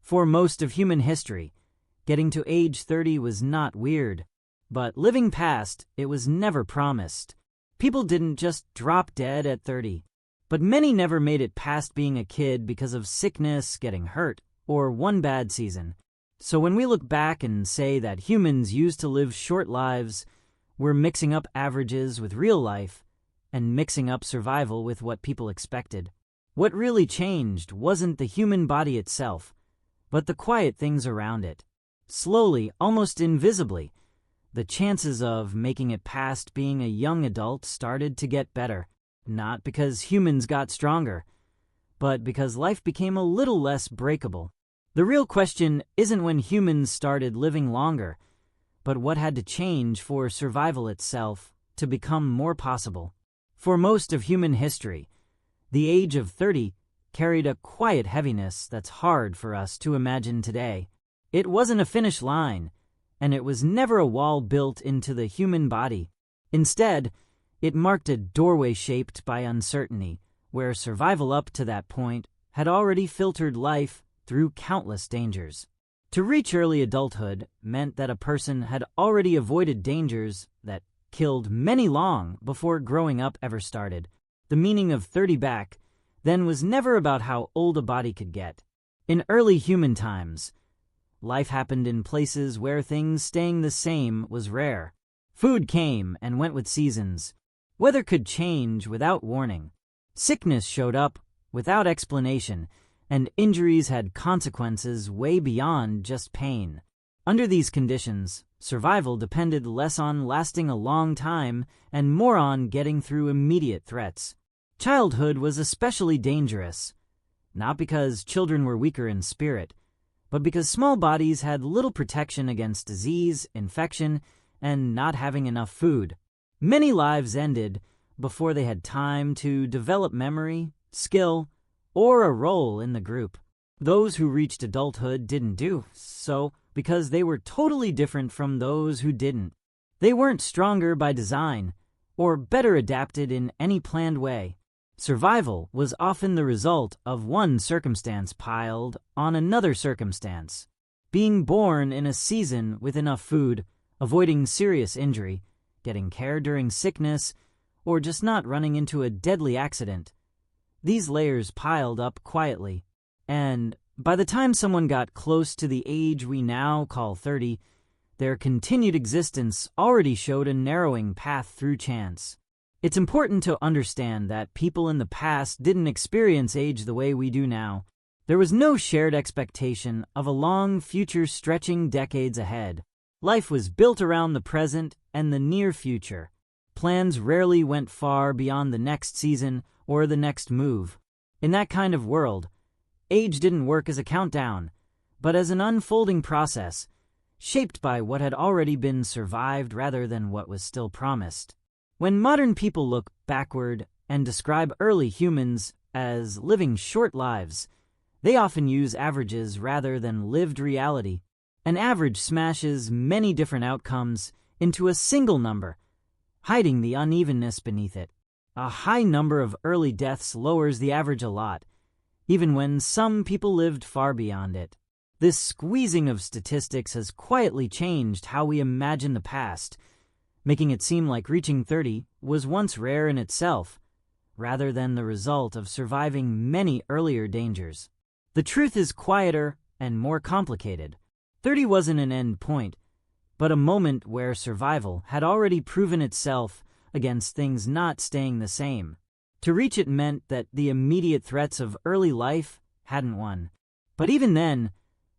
For most of human history, getting to age 30 was not weird, but living past it was never promised. People didn't just drop dead at 30, but many never made it past being a kid because of sickness, getting hurt, or one bad season. So when we look back and say that humans used to live short lives, we're mixing up averages with real life and mixing up survival with what people expected. What really changed wasn't the human body itself, but the quiet things around it. Slowly, almost invisibly, the chances of making it past being a young adult started to get better, not because humans got stronger, but because life became a little less breakable. The real question isn't when humans started living longer, but what had to change for survival itself to become more possible. For most of human history, the age of 30 carried a quiet heaviness that's hard for us to imagine today. It wasn't a finish line, and it was never a wall built into the human body. Instead, it marked a doorway shaped by uncertainty, where survival up to that point had already filtered life through countless dangers. To reach early adulthood meant that a person had already avoided dangers that killed many long before growing up ever started. The meaning of 30 back then was never about how old a body could get. In early human times, life happened in places where things staying the same was rare. Food came and went with seasons. Weather could change without warning. Sickness showed up without explanation, and injuries had consequences way beyond just pain. Under these conditions, survival depended less on lasting a long time and more on getting through immediate threats. Childhood was especially dangerous, not because children were weaker in spirit, but because small bodies had little protection against disease, infection, and not having enough food. Many lives ended before they had time to develop memory, skill, or a role in the group. Those who reached adulthood didn't do so because they were totally different from those who didn't. They weren't stronger by design or better adapted in any planned way. Survival was often the result of one circumstance piled on another circumstance. Being born in a season with enough food, avoiding serious injury, getting care during sickness, or just not running into a deadly accident. These layers piled up quietly, and by the time someone got close to the age we now call 30, their continued existence already showed a narrowing path through chance. It's important to understand that people in the past didn't experience age the way we do now. There was no shared expectation of a long future stretching decades ahead. Life was built around the present and the near future. Plans rarely went far beyond the next season or the next move. In that kind of world, age didn't work as a countdown, but as an unfolding process, shaped by what had already been survived rather than what was still promised. When modern people look backward and describe early humans as living short lives, they often use averages rather than lived reality. An average smashes many different outcomes into a single number, hiding the unevenness beneath it. A high number of early deaths lowers the average a lot, even when some people lived far beyond it. This squeezing of statistics has quietly changed how we imagine the past, making it seem like reaching 30 was once rare in itself, rather than the result of surviving many earlier dangers. The truth is quieter and more complicated. 30 wasn't an end point, but a moment where survival had already proven itself against things not staying the same. To reach it meant that the immediate threats of early life hadn't won. But even then,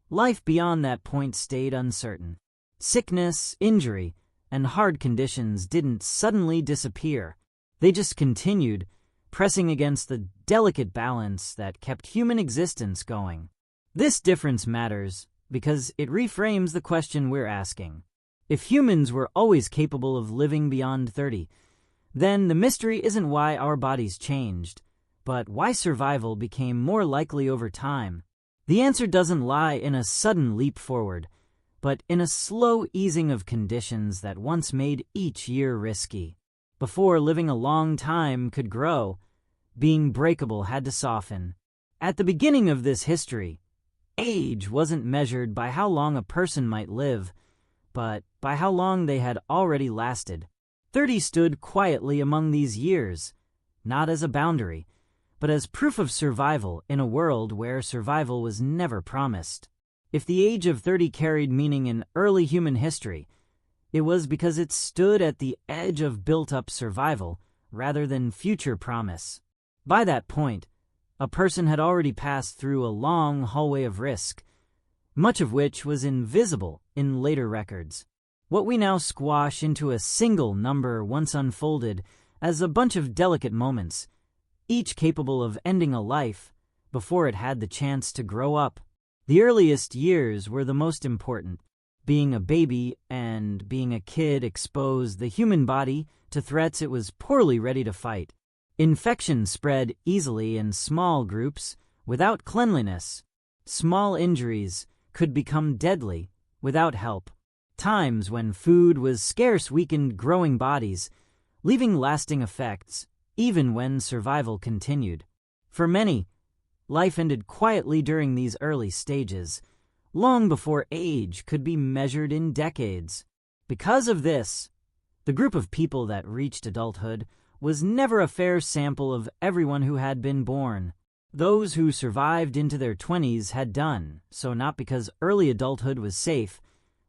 life beyond that point stayed uncertain. Sickness, injury, and hard conditions didn't suddenly disappear. They just continued, pressing against the delicate balance that kept human existence going. This difference matters because it reframes the question we're asking. If humans were always capable of living beyond 30, then the mystery isn't why our bodies changed, but why survival became more likely over time. The answer doesn't lie in a sudden leap forward, but in a slow easing of conditions that once made each year risky. Before living a long time could grow, being breakable had to soften. At the beginning of this history, Age wasn't measured by how long a person might live, but by how long they had already lasted. 30 stood quietly among these years, not as a boundary, but as proof of survival in a world where survival was never promised. If the age of 30 carried meaning in early human history, it was because it stood at the edge of built-up survival rather than future promise. By that point, a person had already passed through a long hallway of risk, much of which was invisible in later records. What we now squash into a single number once unfolded as a bunch of delicate moments, each capable of ending a life before it had the chance to grow up. The earliest years were the most important. Being a baby and being a kid exposed the human body to threats it was poorly ready to fight. Infection spread easily in small groups without cleanliness. Small injuries could become deadly without help. Times when food was scarce weakened growing bodies, leaving lasting effects even when survival continued. For many, life ended quietly during these early stages, long before age could be measured in decades. Because of this, the group of people that reached adulthood was never a fair sample of everyone who had been born. Those who survived into their 20s had done so not because early adulthood was safe,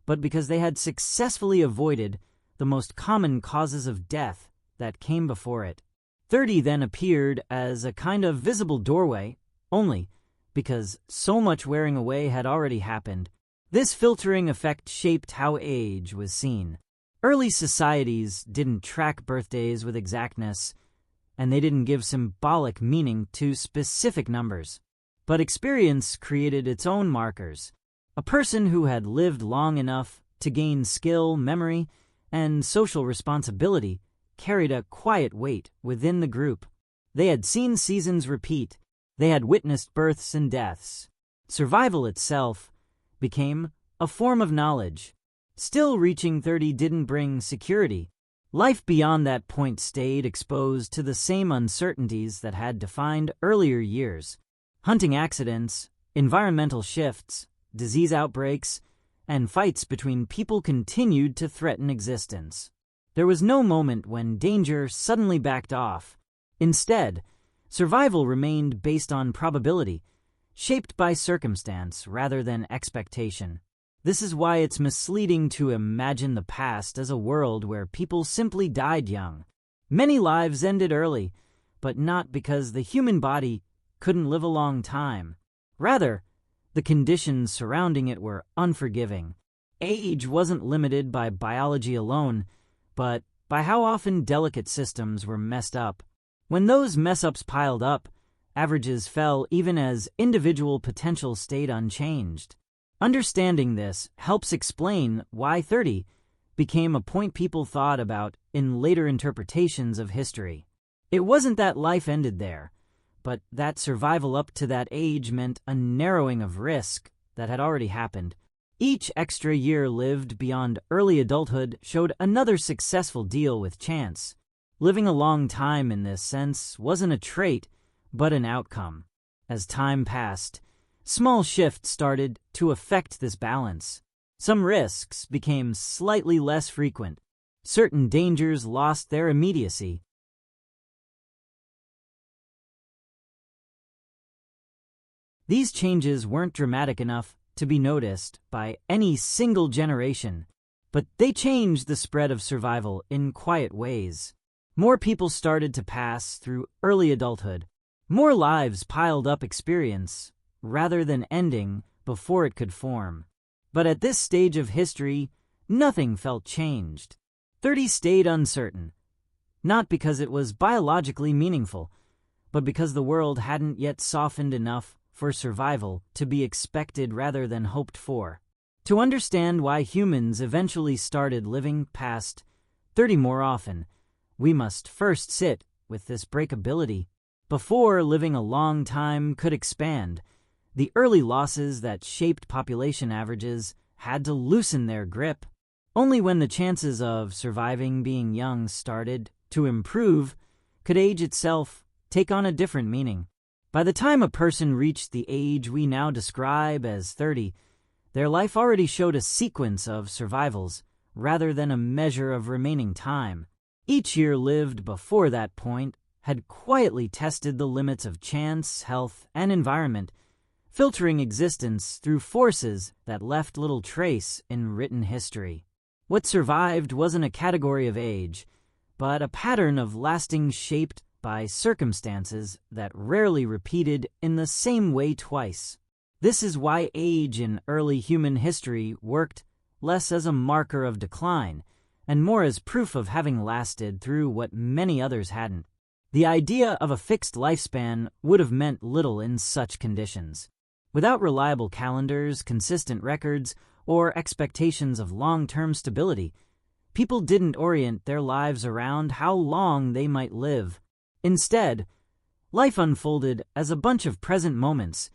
but because they had successfully avoided the most common causes of death that came before it. 30 then appeared as a kind of visible doorway, only because so much wearing away had already happened. This filtering effect shaped how age was seen. Early societies didn't track birthdays with exactness, and they didn't give symbolic meaning to specific numbers. But experience created its own markers. A person who had lived long enough to gain skill, memory, and social responsibility carried a quiet weight within the group. They had seen seasons repeat. They had witnessed births and deaths. Survival itself became a form of knowledge. Still, reaching 30 didn't bring security. Life beyond that point stayed exposed to the same uncertainties that had defined earlier years. Hunting accidents, environmental shifts, disease outbreaks, and fights between people continued to threaten existence. There was no moment when danger suddenly backed off. Instead, survival remained based on probability, shaped by circumstance rather than expectation. This is why it's misleading to imagine the past as a world where people simply died young. Many lives ended early, but not because the human body couldn't live a long time. Rather, the conditions surrounding it were unforgiving. Age wasn't limited by biology alone, but by how often delicate systems were messed up. When those mess-ups piled up, averages fell even as individual potential stayed unchanged. Understanding this helps explain why 30 became a point people thought about in later interpretations of history. It wasn't that life ended there, but that survival up to that age meant a narrowing of risk that had already happened. Each extra year lived beyond early adulthood showed another successful deal with chance. Living a long time in this sense wasn't a trait, but an outcome. As time passed, small shifts started to affect this balance. Some risks became slightly less frequent. Certain dangers lost their immediacy. These changes weren't dramatic enough to be noticed by any single generation, but they changed the spread of survival in quiet ways. More people started to pass through early adulthood. More lives piled up experience, rather than ending before it could form. But at this stage of history, nothing felt changed. 30 stayed uncertain, not because it was biologically meaningful, but because the world hadn't yet softened enough for survival to be expected rather than hoped for. To understand why humans eventually started living past 30 more often, we must first sit with this breakability. Before living a long time could expand, the early losses that shaped population averages had to loosen their grip. Only when the chances of surviving being young started to improve could age itself take on a different meaning. By the time a person reached the age we now describe as 30, their life already showed a sequence of survivals rather than a measure of remaining time. Each year lived before that point had quietly tested the limits of chance, health, and environment, filtering existence through forces that left little trace in written history. What survived wasn't a category of age, but a pattern of lasting shaped by circumstances that rarely repeated in the same way twice. This is why age in early human history worked less as a marker of decline and more as proof of having lasted through what many others hadn't. The idea of a fixed lifespan would have meant little in such conditions. Without reliable calendars, consistent records, or expectations of long-term stability, people didn't orient their lives around how long they might live. Instead, life unfolded as a bunch of present moments,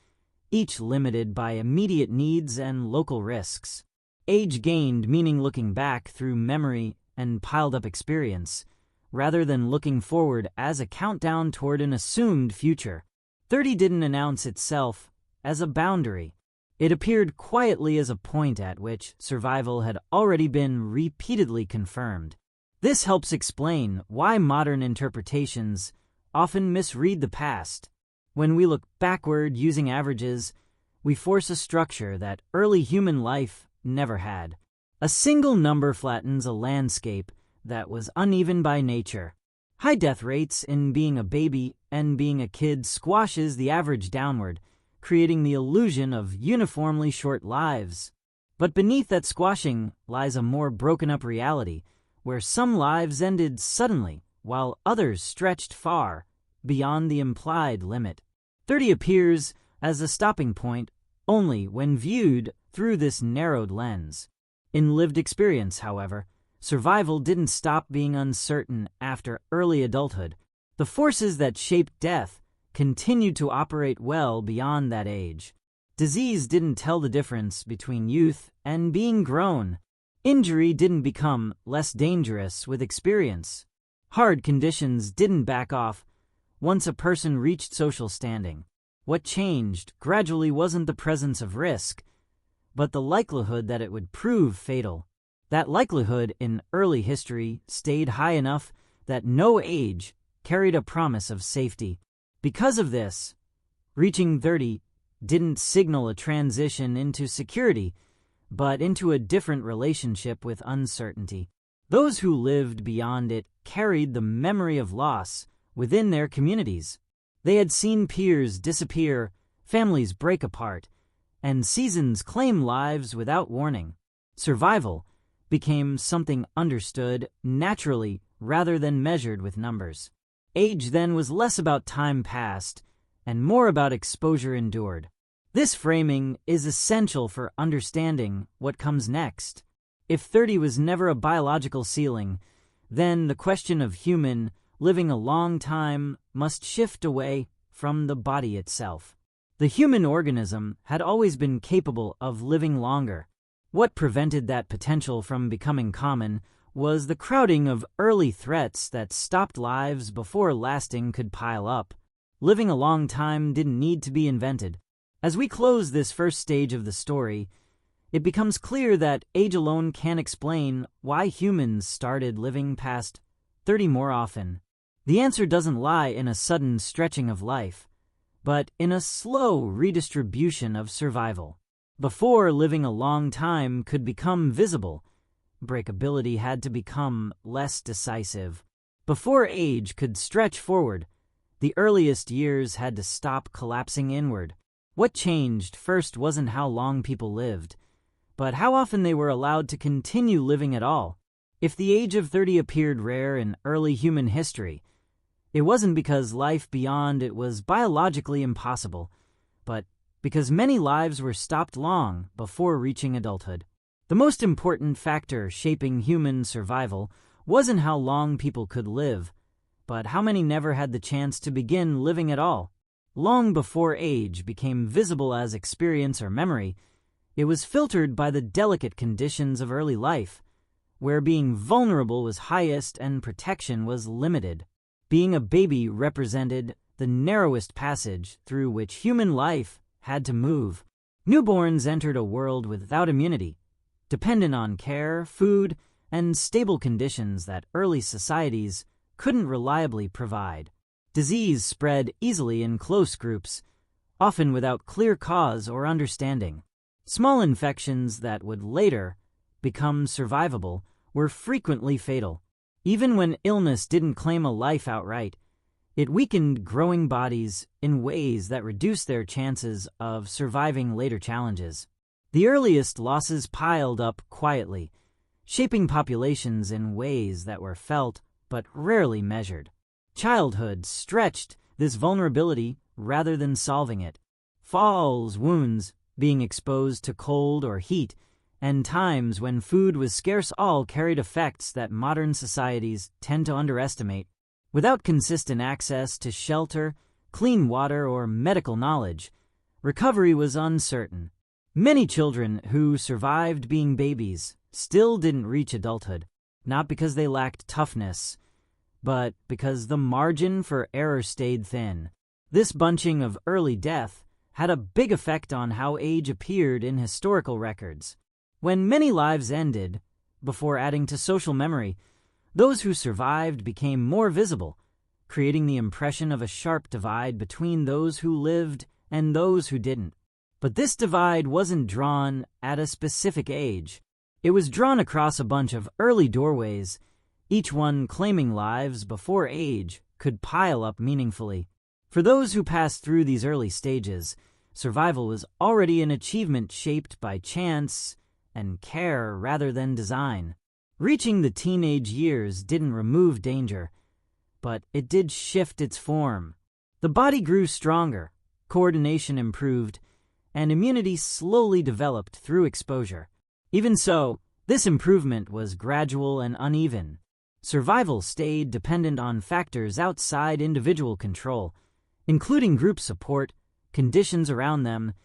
each limited by immediate needs and local risks. Age gained meaning looking back through memory and piled-up experience, rather than looking forward as a countdown toward an assumed future. 30 didn't announce itself as a boundary. It appeared quietly as a point at which survival had already been repeatedly confirmed. This helps explain why modern interpretations often misread the past. When we look backward using averages, we force a structure that early human life never had. A single number flattens a landscape that was uneven by nature. High death rates in being a baby and being a kid squashes the average downward, creating the illusion of uniformly short lives. But beneath that squashing lies a more broken-up reality, where some lives ended suddenly, while others stretched far beyond the implied limit. 30 appears as a stopping point only when viewed through this narrowed lens. In lived experience, however, survival didn't stop being uncertain after early adulthood. The forces that shaped death continued to operate well beyond that age. Disease didn't tell the difference between youth and being grown. Injury didn't become less dangerous with experience. Hard conditions didn't back off once a person reached social standing. What changed gradually wasn't the presence of risk, but the likelihood that it would prove fatal. That likelihood in early history stayed high enough that no age carried a promise of safety. Because of this, reaching 30 didn't signal a transition into security, but into a different relationship with uncertainty. Those who lived beyond it carried the memory of loss within their communities. They had seen peers disappear, families break apart, and seasons claim lives without warning. Survival became something understood naturally rather than measured with numbers. Age then was less about time passed and more about exposure endured. This framing is essential for understanding what comes next. If 30 was never a biological ceiling, then the question of human living a long time must shift away from the body itself. The human organism had always been capable of living longer. What prevented that potential from becoming common was the crowding of early threats that stopped lives before lasting could pile up. Living a long time didn't need to be invented. As we close this first stage of the story, it becomes clear that age alone can't explain why humans started living past 30 more often. The answer doesn't lie in a sudden stretching of life, but in a slow redistribution of survival. Before living a long time could become visible, breakability had to become less decisive. Before age could stretch forward, the earliest years had to stop collapsing inward. What changed first wasn't how long people lived, but how often they were allowed to continue living at all. If the age of 30 appeared rare in early human history, it wasn't because life beyond it was biologically impossible, but because many lives were stopped long before reaching adulthood. The most important factor shaping human survival wasn't how long people could live, but how many never had the chance to begin living at all. Long before age became visible as experience or memory, it was filtered by the delicate conditions of early life, where being vulnerable was highest and protection was limited. Being a baby represented the narrowest passage through which human life had to move. Newborns entered a world without immunity, dependent on care, food, and stable conditions that early societies couldn't reliably provide. Disease spread easily in close groups, often without clear cause or understanding. Small infections that would later become survivable were frequently fatal. Even when illness didn't claim a life outright, it weakened growing bodies in ways that reduced their chances of surviving later challenges. The earliest losses piled up quietly, shaping populations in ways that were felt but rarely measured. Childhood stretched this vulnerability rather than solving it. Falls, wounds, being exposed to cold or heat, and times when food was scarce all carried effects that modern societies tend to underestimate. Without consistent access to shelter, clean water, or medical knowledge, recovery was uncertain. Many children who survived being babies still didn't reach adulthood, not because they lacked toughness, but because the margin for error stayed thin. This bunching of early death had a big effect on how age appeared in historical records. When many lives ended, before adding to social memory, those who survived became more visible, creating the impression of a sharp divide between those who lived and those who didn't. But this divide wasn't drawn at a specific age. It was drawn across a bunch of early doorways, each one claiming lives before age could pile up meaningfully. For those who passed through these early stages, survival was already an achievement shaped by chance and care rather than design. Reaching the teenage years didn't remove danger, but it did shift its form. The body grew stronger, coordination improved, and immunity slowly developed through exposure. Even so, this improvement was gradual and uneven. Survival stayed dependent on factors outside individual control, including group support, conditions around them,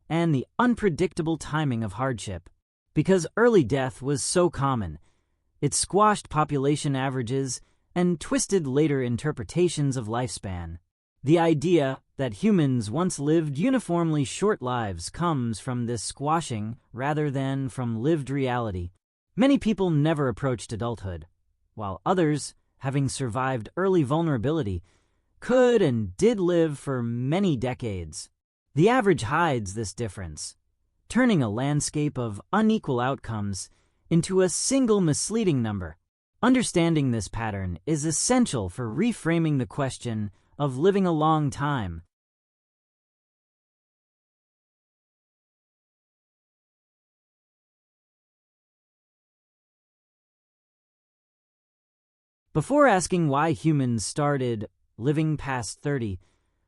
and the unpredictable timing of hardship. Because early death was so common, it squashed population averages and twisted later interpretations of lifespan. The idea that humans once lived uniformly short lives comes from this squashing rather than from lived reality. Many people never approached adulthood, while others, having survived early vulnerability, could and did live for many decades. The average hides this difference, turning a landscape of unequal outcomes into a single misleading number. Understanding this pattern is essential for reframing the question of living a long time. Before asking why humans started living past 30,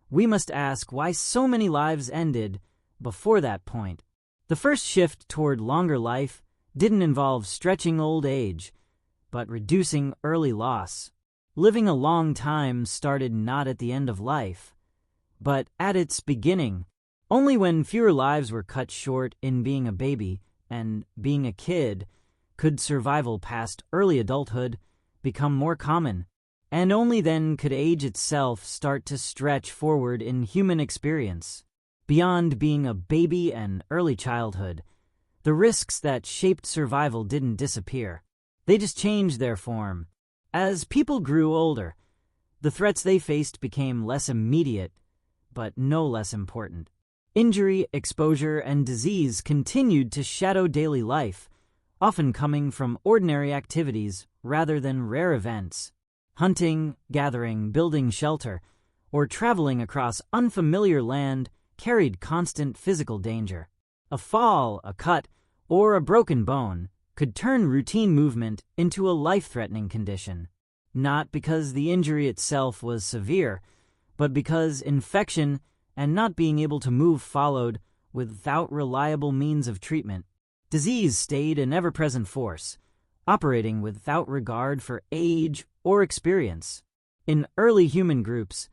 we must ask why so many lives ended before that point. The first shift toward longer life didn't involve stretching old age, but reducing early loss. Living a long time started not at the end of life, but at its beginning. Only when fewer lives were cut short in being a baby and being a kid could survival past early adulthood become more common, and only then could age itself start to stretch forward in human experience. Beyond being a baby and early childhood, the risks that shaped survival didn't disappear. They just changed their form. As people grew older, the threats they faced became less immediate, but no less important. Injury, exposure, and disease continued to shadow daily life, often coming from ordinary activities rather than rare events. Hunting, gathering, building shelter, or traveling across unfamiliar land carried constant physical danger. A fall, a cut, or a broken bone could turn routine movement into a life-threatening condition, not because the injury itself was severe, but because infection and not being able to move followed without reliable means of treatment. Disease stayed an ever-present force, operating without regard for age or experience. In early human groups,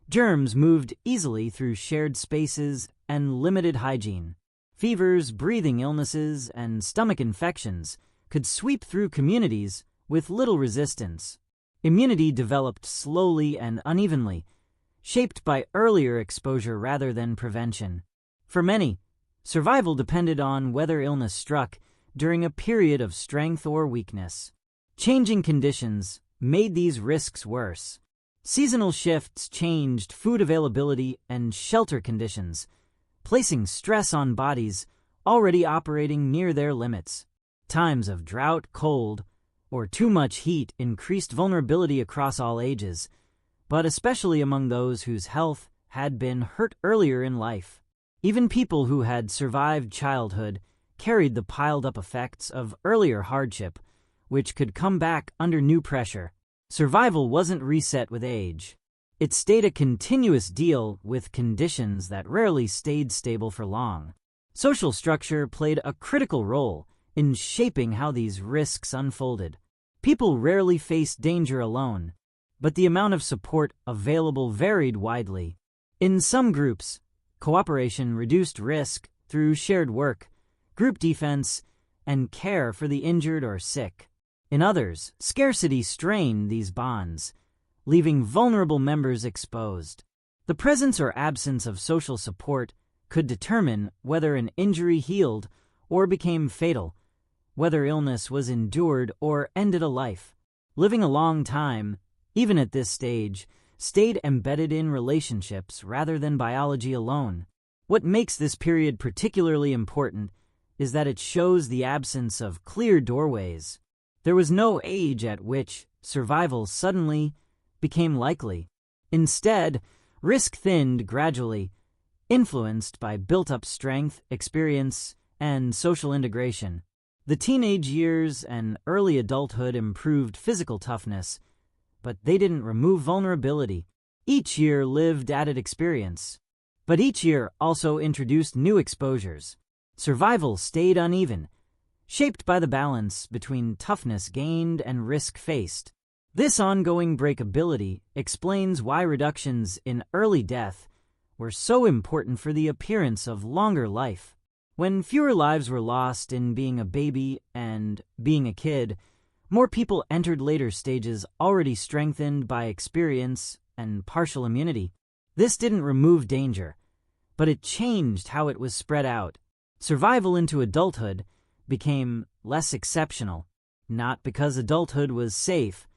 germs moved easily through shared spaces and limited hygiene. Fevers, breathing illnesses, and stomach infections could sweep through communities with little resistance. Immunity developed slowly and unevenly, shaped by earlier exposure rather than prevention. For many, survival depended on whether illness struck during a period of strength or weakness. Changing conditions made these risks worse. Seasonal shifts changed food availability and shelter conditions, placing stress on bodies already operating near their limits. Times of drought, cold, or too much heat increased vulnerability across all ages, but especially among those whose health had been hurt earlier in life. Even people who had survived childhood carried the piled-up effects of earlier hardship, which could come back under new pressure. Survival wasn't reset with age. It stayed a continuous deal with conditions that rarely stayed stable for long. Social structure played a critical role in shaping how these risks unfolded. People rarely faced danger alone, but the amount of support available varied widely. In some groups, cooperation reduced risk through shared work, group defense, and care for the injured or sick. In others, scarcity strained these bonds, leaving vulnerable members exposed. The presence or absence of social support could determine whether an injury healed or became fatal, whether illness was endured or ended a life. Living a long time, even at this stage, stayed embedded in relationships rather than biology alone. What makes this period particularly important is that it shows the absence of clear doorways. There was no age at which survival suddenly became likely. Instead, risk thinned gradually, influenced by built-up strength, experience, and social integration. The teenage years and early adulthood improved physical toughness, but they didn't remove vulnerability. Each year lived added experience, but each year also introduced new exposures. Survival stayed uneven, shaped by the balance between toughness gained and risk faced. This ongoing breakability explains why reductions in early death were so important for the appearance of longer life. When fewer lives were lost in being a baby and being a kid, more people entered later stages already strengthened by experience and partial immunity. This didn't remove danger, but it changed how it was spread out. Survival into adulthood became less exceptional, not because adulthood was safe,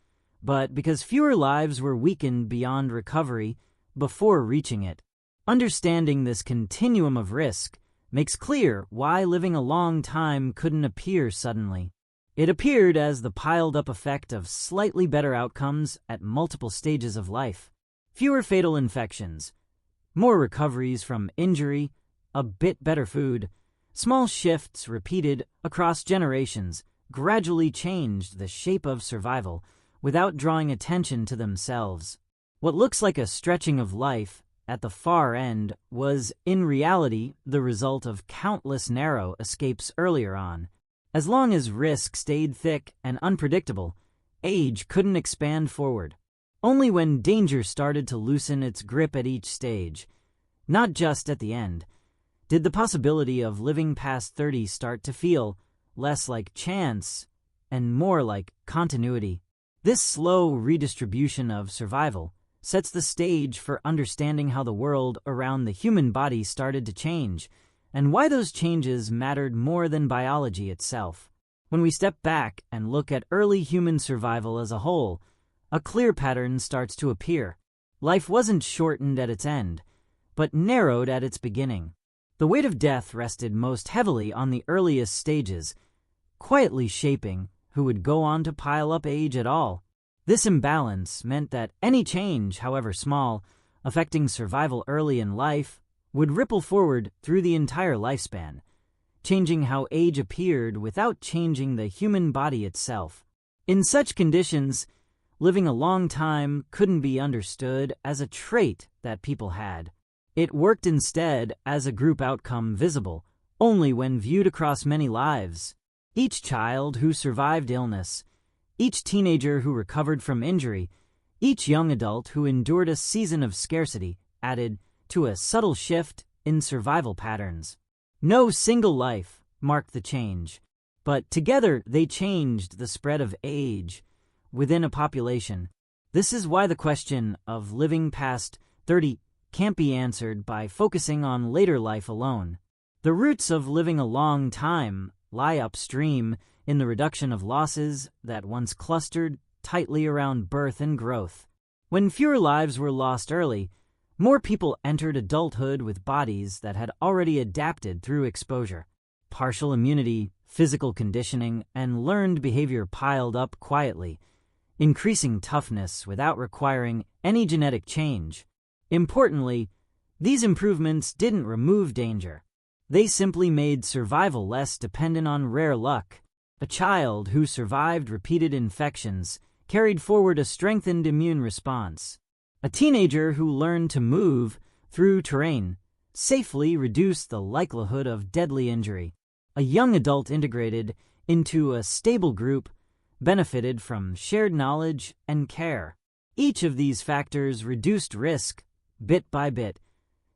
but because fewer lives were weakened beyond recovery before reaching it. Understanding this continuum of risk makes clear why living a long time couldn't appear suddenly. It appeared as the piled-up effect of slightly better outcomes at multiple stages of life. Fewer fatal infections, more recoveries from injury, a bit better food. Small shifts repeated across generations gradually changed the shape of survival without drawing attention to themselves. What looks like a stretching of life at the far end was, in reality, the result of countless narrow escapes earlier on. As long as risk stayed thick and unpredictable, age couldn't expand forward. Only when danger started to loosen its grip at each stage, not just at the end, did the possibility of living past 30 start to feel less like chance and more like continuity. This slow redistribution of survival sets the stage for understanding how the world around the human body started to change, and why those changes mattered more than biology itself. When we step back and look at early human survival as a whole, a clear pattern starts to appear. Life wasn't shortened at its end, but narrowed at its beginning. The weight of death rested most heavily on the earliest stages, quietly shaping who would go on to pile up age at all. This imbalance meant that any change, however small, affecting survival early in life, would ripple forward through the entire lifespan, changing how age appeared without changing the human body itself. In such conditions, living a long time couldn't be understood as a trait that people had. It worked instead as a group outcome visible only when viewed across many lives. Each child who survived illness, each teenager who recovered from injury, each young adult who endured a season of scarcity added to a subtle shift in survival patterns. No single life marked the change, but together they changed the spread of age within a population. This is why the question of living past 30 can't be answered by focusing on later life alone. The roots of living a long time lie upstream in the reduction of losses that once clustered tightly around birth and growth. When fewer lives were lost early, more people entered adulthood with bodies that had already adapted through exposure. Partial immunity, physical conditioning, and learned behavior piled up quietly, increasing toughness without requiring any genetic change. Importantly, these improvements didn't remove danger. They simply made survival less dependent on rare luck. A child who survived repeated infections carried forward a strengthened immune response. A teenager who learned to move through terrain safely reduced the likelihood of deadly injury. A young adult integrated into a stable group benefited from shared knowledge and care. Each of these factors reduced risk bit by bit,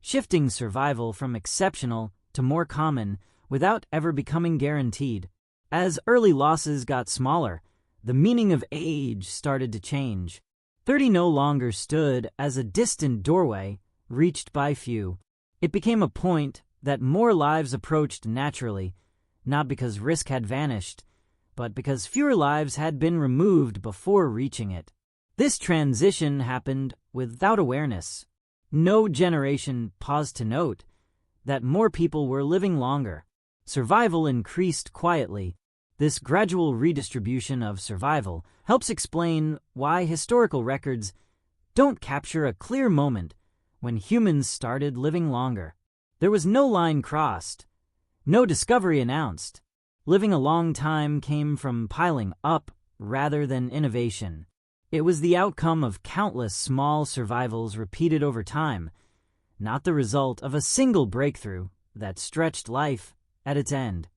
shifting survival from exceptional to more common without ever becoming guaranteed. As early losses got smaller, the meaning of age started to change. 30 no longer stood as a distant doorway reached by few. It became a point that more lives approached naturally, not because risk had vanished, but because fewer lives had been removed before reaching it. This transition happened without awareness. No generation paused to note that more people were living longer. Survival increased quietly. This gradual redistribution of survival helps explain why historical records don't capture a clear moment when humans started living longer. There was no line crossed, no discovery announced. Living a long time came from piling up rather than innovation. It was the outcome of countless small survivals repeated over time, not the result of a single breakthrough that stretched life at its end.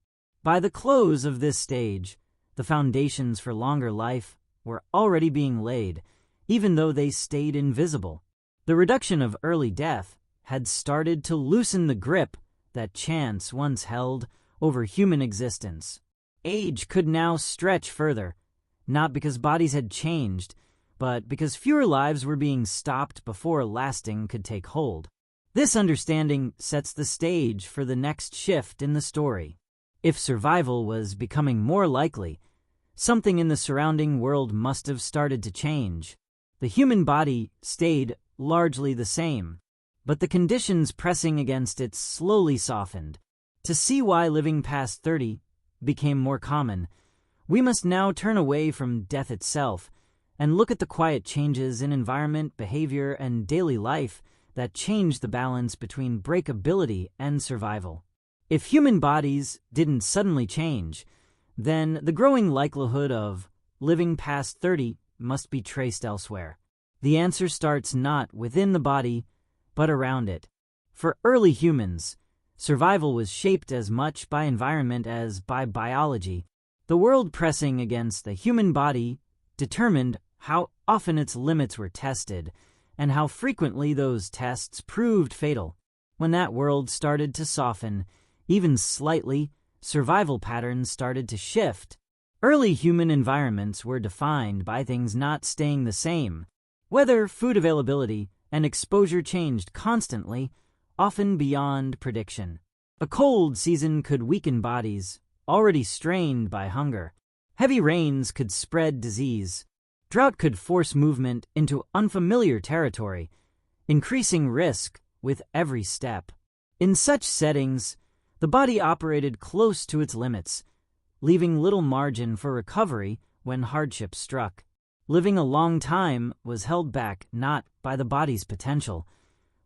By the close of this stage, the foundations for longer life were already being laid, even though they stayed invisible. The reduction of early death had started to loosen the grip that chance once held over human existence. Age could now stretch further, not because bodies had changed, but because fewer lives were being stopped before lasting could take hold. This understanding sets the stage for the next shift in the story. If survival was becoming more likely, something in the surrounding world must have started to change. The human body stayed largely the same, but the conditions pressing against it slowly softened. To see why living past 30 became more common, we must now turn away from death itself and look at the quiet changes in environment, behavior, and daily life that change the balance between breakability and survival. If human bodies didn't suddenly change, then the growing likelihood of living past 30 must be traced elsewhere. The answer starts not within the body, but around it. For early humans, survival was shaped as much by environment as by biology. The world pressing against the human body determined how often its limits were tested and how frequently those tests proved fatal. When that world started to soften, even slightly, survival patterns started to shift. Early human environments were defined by things not staying the same. Weather, food availability, and exposure changed constantly, often beyond prediction. A cold season could weaken bodies already strained by hunger. Heavy rains could spread disease. Drought could force movement into unfamiliar territory, increasing risk with every step. In such settings, the body operated close to its limits, leaving little margin for recovery when hardship struck. Living a long time was held back not by the body's potential,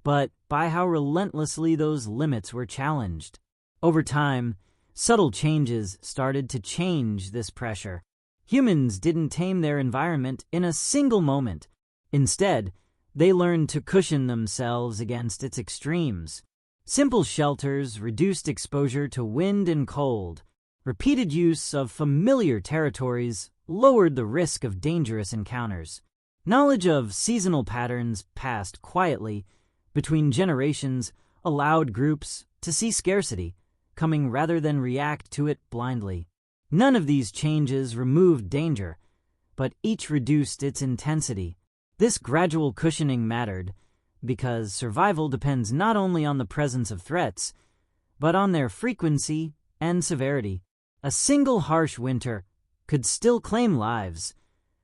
but by how relentlessly those limits were challenged. Over time, subtle changes started to change this pressure. Humans didn't tame their environment in a single moment. Instead, they learned to cushion themselves against its extremes. Simple shelters reduced exposure to wind and cold. Repeated use of familiar territories lowered the risk of dangerous encounters. Knowledge of seasonal patterns passed quietly between generations allowed groups to see scarcity coming rather than react to it blindly. None of these changes removed danger, but each reduced its intensity. This gradual cushioning mattered, because survival depends not only on the presence of threats, but on their frequency and severity. A single harsh winter could still claim lives,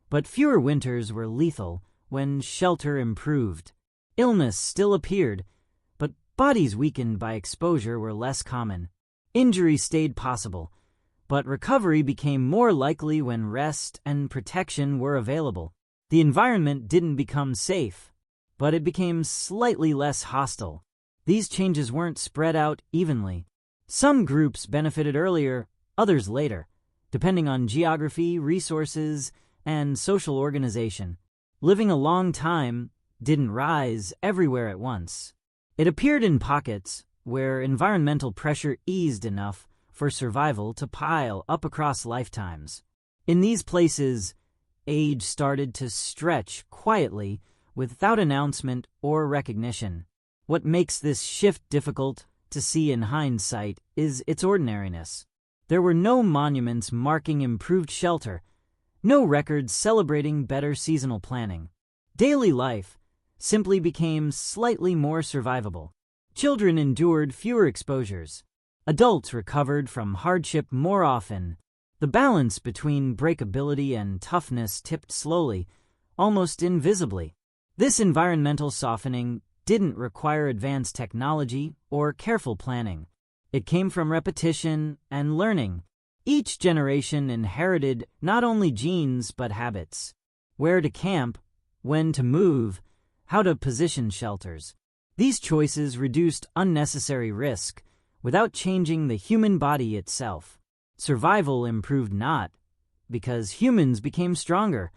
but fewer winters were lethal when shelter improved. Illness still appeared, but bodies weakened by exposure were less common. Injury stayed possible, but recovery became more likely when rest and protection were available. The environment didn't become safe, but it became slightly less hostile. These changes weren't spread out evenly. Some groups benefited earlier, others later, depending on geography, resources, and social organization. Living a long time didn't rise everywhere at once. It appeared in pockets where environmental pressure eased enough for survival to pile up across lifetimes. In these places, age started to stretch quietly without announcement or recognition. What makes this shift difficult to see in hindsight is its ordinariness. There were no monuments marking improved shelter, no records celebrating better seasonal planning. Daily life simply became slightly more survivable. Children endured fewer exposures. Adults recovered from hardship more often. The balance between breakability and toughness tipped slowly, almost invisibly. This environmental softening didn't require advanced technology or careful planning. It came from repetition and learning. Each generation inherited not only genes but habits. Where to camp, when to move, how to position shelters. These choices reduced unnecessary risk without changing the human body itself. Survival improved not because humans became stronger,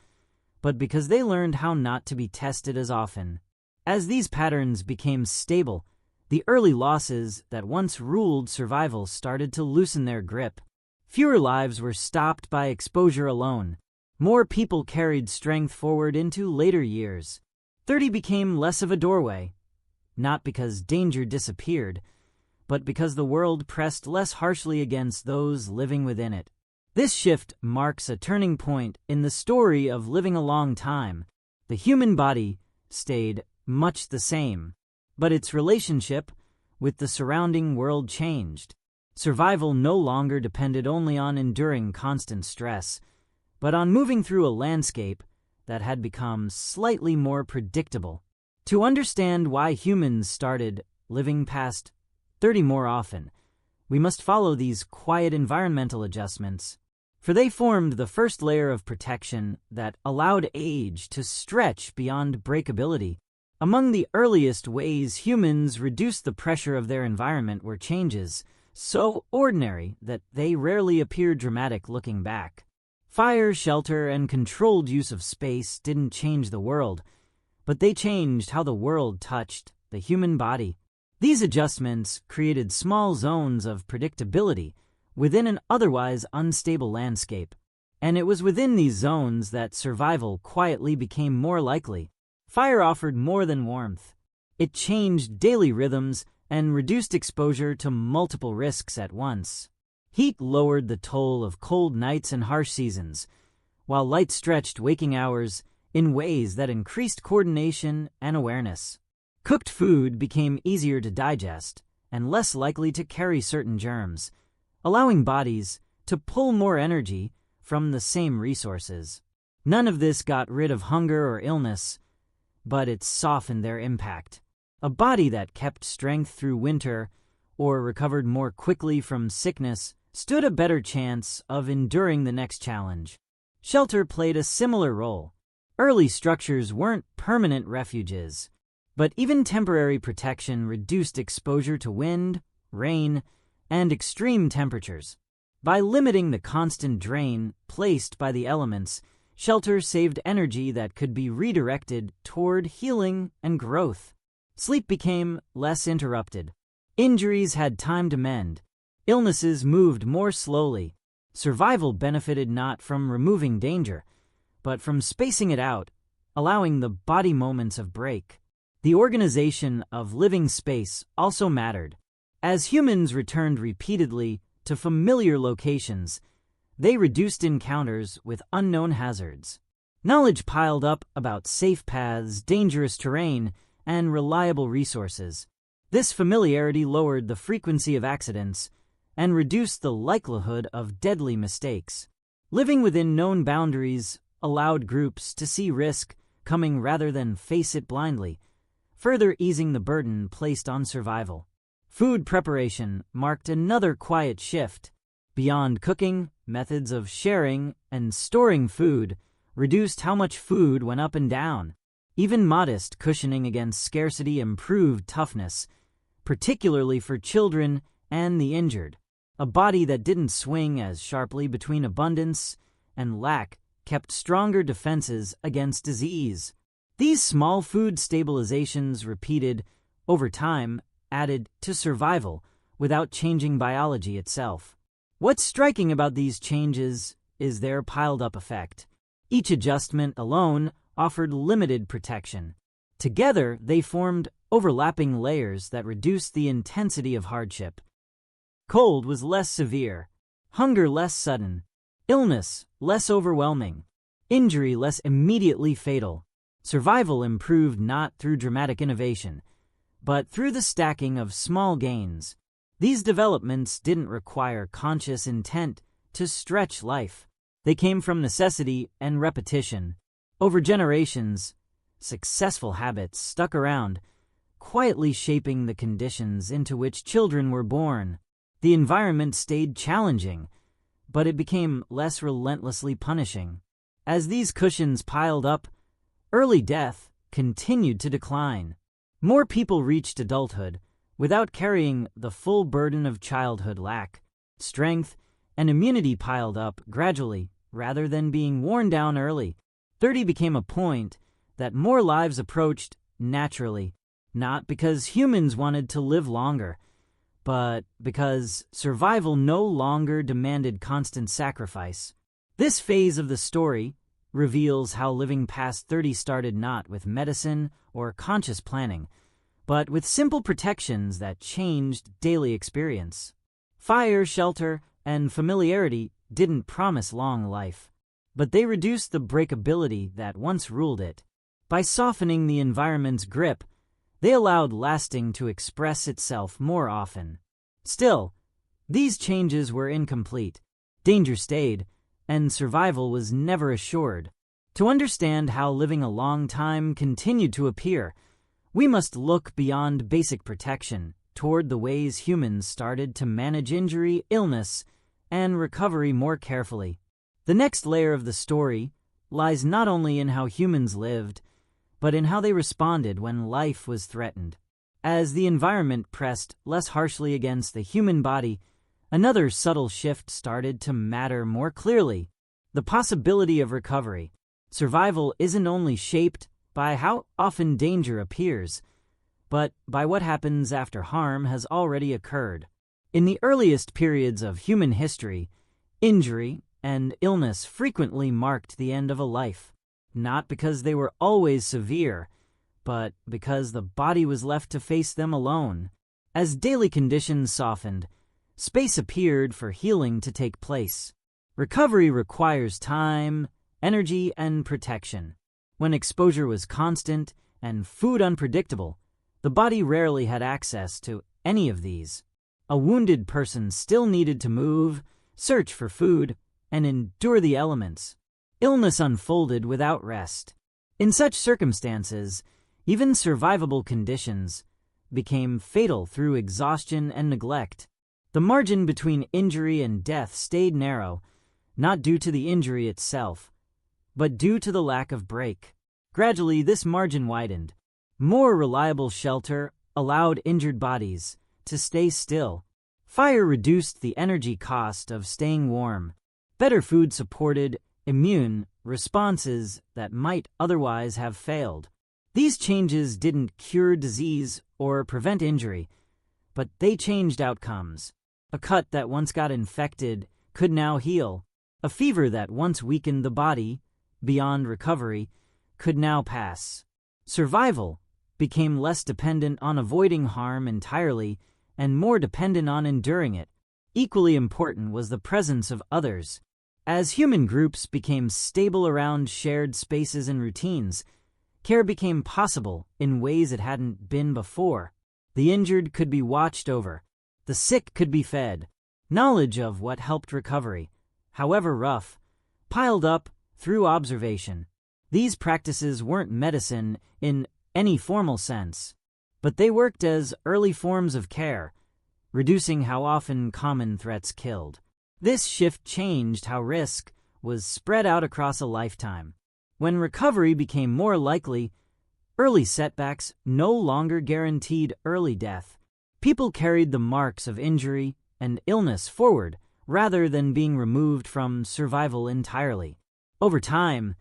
but because they learned how not to be tested as often. As these patterns became stable, the early losses that once ruled survival started to loosen their grip. Fewer lives were stopped by exposure alone. More people carried strength forward into later years. 30 became less of a doorway, not because danger disappeared, but because the world pressed less harshly against those living within it. This shift marks a turning point in the story of living a long time. The human body stayed much the same, but its relationship with the surrounding world changed. Survival no longer depended only on enduring constant stress, but on moving through a landscape that had become slightly more predictable. To understand why humans started living past 30 more often, we must follow these quiet environmental adjustments, for they formed the first layer of protection that allowed age to stretch beyond breakability. Among the earliest ways humans reduced the pressure of their environment were changes so ordinary that they rarely appear dramatic looking back. Fire, shelter, and controlled use of space didn't change the world, but they changed how the world touched the human body. These adjustments created small zones of predictability within an otherwise unstable landscape, and it was within these zones that survival quietly became more likely. Fire offered more than warmth. It changed daily rhythms and reduced exposure to multiple risks at once. Heat lowered the toll of cold nights and harsh seasons, while light stretched waking hours in ways that increased coordination and awareness. Cooked food became easier to digest and less likely to carry certain germs, allowing bodies to pull more energy from the same resources. None of this got rid of hunger or illness, but it softened their impact. A body that kept strength through winter or recovered more quickly from sickness stood a better chance of enduring the next challenge. Shelter played a similar role. Early structures weren't permanent refuges, but even temporary protection reduced exposure to wind, rain, and extreme temperatures. By limiting the constant drain placed by the elements, shelter saved energy that could be redirected toward healing and growth. Sleep became less interrupted. Injuries had time to mend. Illnesses moved more slowly. Survival benefited not from removing danger, but from spacing it out, allowing the body moments of break. The organization of living space also mattered. As humans returned repeatedly to familiar locations, they reduced encounters with unknown hazards. Knowledge piled up about safe paths, dangerous terrain, and reliable resources. This familiarity lowered the frequency of accidents and reduced the likelihood of deadly mistakes. Living within known boundaries allowed groups to see risk coming rather than face it blindly, further easing the burden placed on survival. Food preparation marked another quiet shift. Beyond cooking, methods of sharing and storing food reduced how much food went up and down. Even modest cushioning against scarcity improved toughness, particularly for children and the injured. A body that didn't swing as sharply between abundance and lack kept stronger defenses against disease. These small food stabilizations repeated over time added to survival without changing biology itself. What's striking about these changes is their piled-up effect. Each adjustment alone offered limited protection. Together, they formed overlapping layers that reduced the intensity of hardship. Cold was less severe, hunger less sudden, illness less overwhelming, injury less immediately fatal. Survival improved not through dramatic innovation, but through the stacking of small gains. These developments didn't require conscious intent to stretch life. They came from necessity and repetition. Over generations, successful habits stuck around, quietly shaping the conditions into which children were born. The environment stayed challenging, but it became less relentlessly punishing. As these cushions piled up, early death continued to decline. More people reached adulthood without carrying the full burden of childhood lack. Strength and immunity piled up gradually rather than being worn down early. 30 became a point that more lives approached naturally, not because humans wanted to live longer, but because survival no longer demanded constant sacrifice. This phase of the story reveals how living past 30 started not with medicine or conscious planning, but with simple protections that changed daily experience. Fire, shelter, and familiarity didn't promise long life, but they reduced the breakability that once ruled it. By softening the environment's grip, they allowed lasting to express itself more often. Still, these changes were incomplete. Danger stayed, and survival was never assured. To understand how living a long time continued to appear, we must look beyond basic protection toward the ways humans started to manage injury, illness, and recovery more carefully. The next layer of the story lies not only in how humans lived, but in how they responded when life was threatened. As the environment pressed less harshly against the human body, another subtle shift started to matter more clearly: the possibility of recovery. Survival isn't only shaped by how often danger appears, but by what happens after harm has already occurred. In the earliest periods of human history, injury and illness frequently marked the end of a life, not because they were always severe, but because the body was left to face them alone. As daily conditions softened, space appeared for healing to take place. Recovery requires time, energy, and protection. When exposure was constant and food unpredictable, the body rarely had access to any of these. A wounded person still needed to move, search for food, and endure the elements. Illness unfolded without rest. In such circumstances, even survivable conditions became fatal through exhaustion and neglect. The margin between injury and death stayed narrow, not due to the injury itself, but due to the lack of break. Gradually, this margin widened. More reliable shelter allowed injured bodies to stay still. Fire reduced the energy cost of staying warm. Better food supported immune responses that might otherwise have failed. These changes didn't cure disease or prevent injury, but they changed outcomes. A cut that once got infected could now heal. A fever that once weakened the body, beyond recovery, could now pass. Survival became less dependent on avoiding harm entirely and more dependent on enduring it. Equally important was the presence of others. As human groups became stable around shared spaces and routines, Care became possible in ways it hadn't been before. The injured could be watched over. The sick could be fed. Knowledge of what helped recovery, however rough, piled up through observation. These practices weren't medicine in any formal sense, but they worked as early forms of care, reducing how often common threats killed. This shift changed how risk was spread out across a lifetime. When recovery became more likely, early setbacks no longer guaranteed early death. People carried the marks of injury and illness forward rather than being removed from survival entirely. Over time,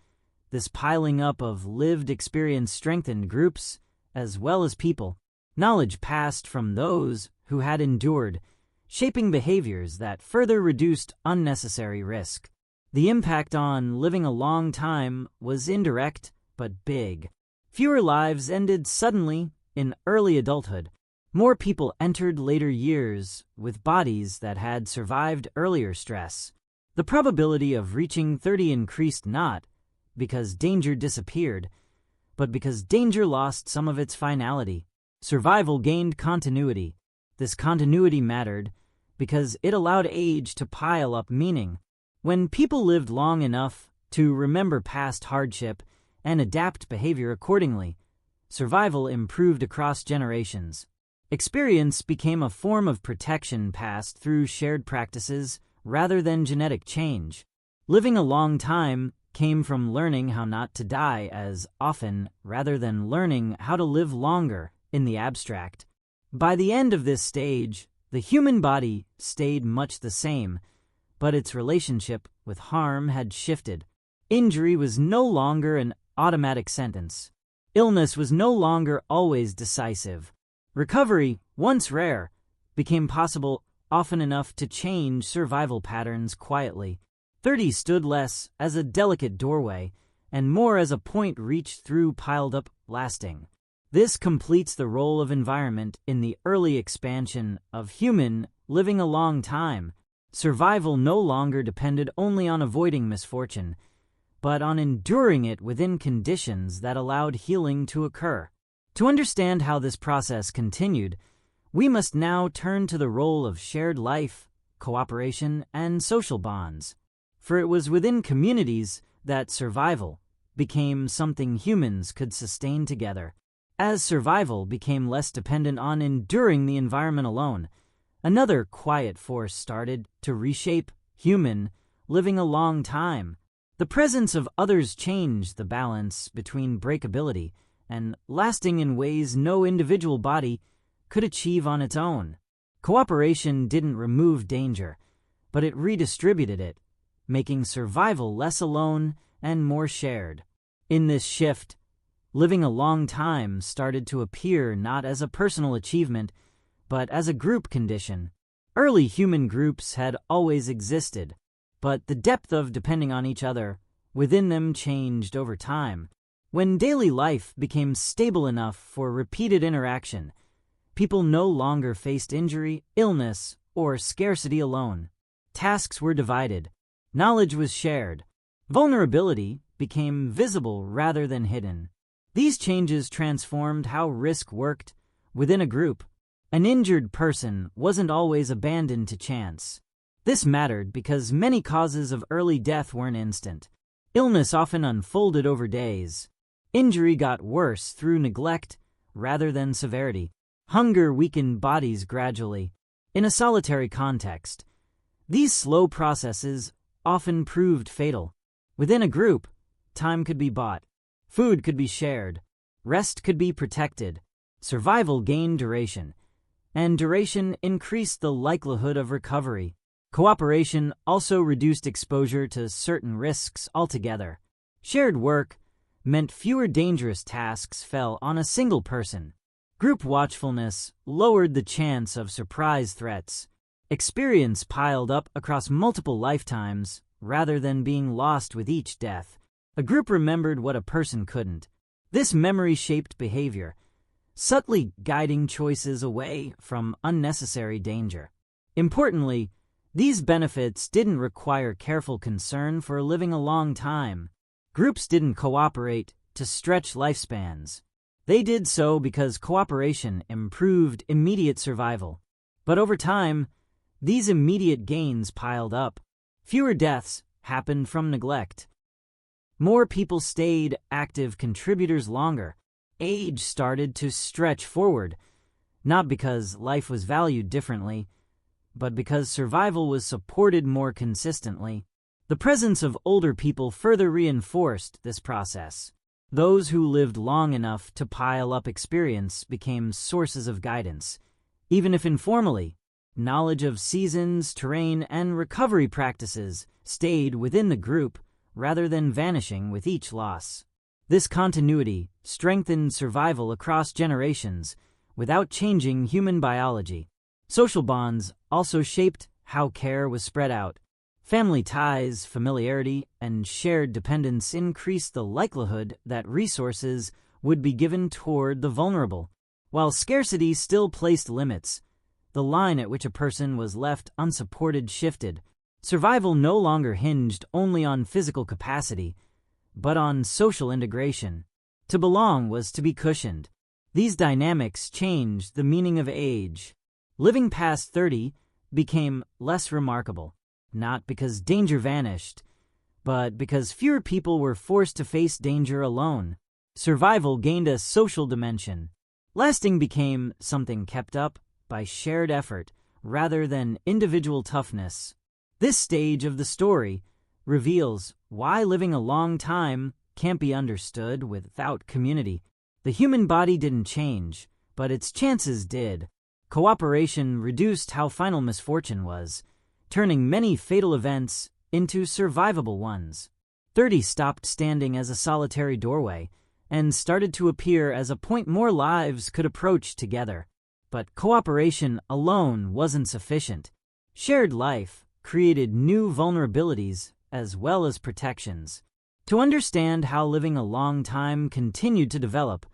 this piling up of lived experience strengthened groups as well as people. Knowledge passed from those who had endured, shaping behaviors that further reduced unnecessary risk. The impact on living a long time was indirect but big. Fewer lives ended suddenly in early adulthood. More people entered later years with bodies that had survived earlier stress. The probability of reaching 30 increased not because danger disappeared, but because danger lost some of its finality. Survival gained continuity. This continuity mattered because it allowed age to pile up meaning. When people lived long enough to remember past hardship and adapt behavior accordingly, survival improved across generations. Experience became a form of protection passed through shared practices rather than genetic change. Living a long time came from learning how not to die as often rather than learning how to live longer in the abstract. By the end of this stage, the human body stayed much the same, but its relationship with harm had shifted. Injury was no longer an automatic sentence. Illness was no longer always decisive. Recovery, once rare, became possible often enough to change survival patterns quietly. 30 stood less as a delicate doorway and more as a point reached through piled up lasting. This completes the role of environment in the early expansion of human living a long time. Survival no longer depended only on avoiding misfortune, but on enduring it within conditions that allowed healing to occur. To understand how this process continued, we must now turn to the role of shared life, cooperation, and social bonds. For it was within communities that survival became something humans could sustain together. As survival became less dependent on enduring the environment alone, another quiet force started to reshape human living a long time. The presence of others changed the balance between breakability and lasting in ways no individual body could achieve on its own. Cooperation didn't remove danger, but it redistributed it, making survival less alone and more shared. In this shift, living a long time started to appear not as a personal achievement, but as a group condition. Early human groups had always existed, but the depth of depending on each other within them changed over time. When daily life became stable enough for repeated interaction, people no longer faced injury, illness, or scarcity alone. Tasks were divided. Knowledge was shared. Vulnerability became visible rather than hidden. These changes transformed how risk worked within a group. An injured person wasn't always abandoned to chance. This mattered because many causes of early death weren't instant. Illness often unfolded over days. Injury got worse through neglect rather than severity. Hunger weakened bodies gradually. In a solitary context, these slow processes often proved fatal. Within a group, time could be bought. Food could be shared. Rest could be protected. Survival gained duration, and duration increased the likelihood of recovery. Cooperation also reduced exposure to certain risks altogether. Shared work meant fewer dangerous tasks fell on a single person. Group watchfulness lowered the chance of surprise threats. Experience piled up across multiple lifetimes rather than being lost with each death. A group remembered what a person couldn't. This memory shaped behavior, subtly guiding choices away from unnecessary danger. Importantly, these benefits didn't require careful concern for living a long time. Groups didn't cooperate to stretch lifespans. They did so because cooperation improved immediate survival. But over time, these immediate gains piled up. Fewer deaths happened from neglect. More people stayed active contributors longer. Age started to stretch forward, not because life was valued differently, but because survival was supported more consistently. The presence of older people further reinforced this process. Those who lived long enough to pile up experience became sources of guidance. Even if informally, knowledge of seasons, terrain, and recovery practices stayed within the group rather than vanishing with each loss. This continuity strengthened survival across generations without changing human biology. Social bonds also shaped how care was spread out. Family ties, familiarity, and shared dependence increased the likelihood that resources would be given toward the vulnerable. While scarcity still placed limits, the line at which a person was left unsupported shifted. Survival no longer hinged only on physical capacity, but on social integration. To belong was to be cushioned. These dynamics changed the meaning of age. Living past 30 became less remarkable, not because danger vanished, but because fewer people were forced to face danger alone. Survival gained a social dimension. Lasting became something kept up by shared effort rather than individual toughness. This stage of the story reveals why living a long time can't be understood without community. The human body didn't change, but its chances did. Cooperation reduced how final misfortune was, turning many fatal events into survivable ones. 30 stopped standing as a solitary doorway and started to appear as a point more lives could approach together. But cooperation alone wasn't sufficient. Shared life created new vulnerabilities as well as protections. To understand how living a long time continued to develop,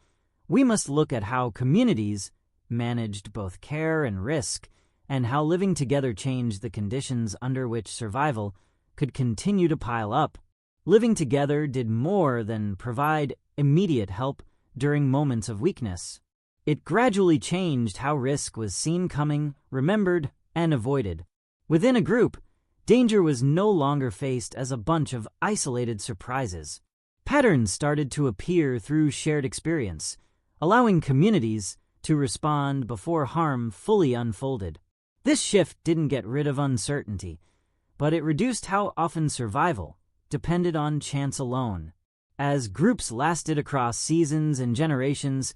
we must look at how communities managed both care and risk, and how living together changed the conditions under which survival could continue to pile up. Living together did more than provide immediate help during moments of weakness. It gradually changed how risk was seen coming, remembered, and avoided. Within a group, danger was no longer faced as a bunch of isolated surprises. Patterns started to appear through shared experience, allowing communities to respond before harm fully unfolded. This shift didn't get rid of uncertainty, but it reduced how often survival depended on chance alone. As groups lasted across seasons and generations,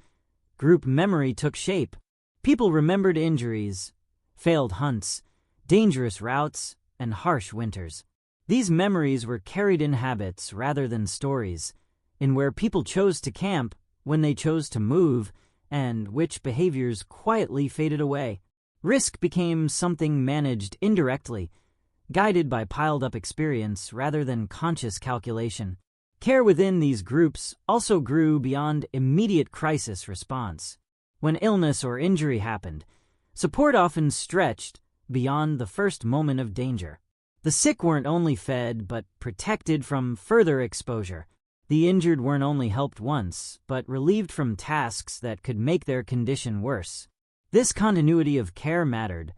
group memory took shape. People remembered injuries, failed hunts, dangerous routes, and harsh winters. These memories were carried in habits rather than stories, in where people chose to camp, when they chose to move, and which behaviors quietly faded away. Risk became something managed indirectly, guided by piled-up experience rather than conscious calculation. Care within these groups also grew beyond immediate crisis response. When illness or injury happened, support often stretched beyond the first moment of danger. The sick weren't only fed, but protected from further exposure. The injured weren't only helped once, but relieved from tasks that could make their condition worse. This continuity of care mattered,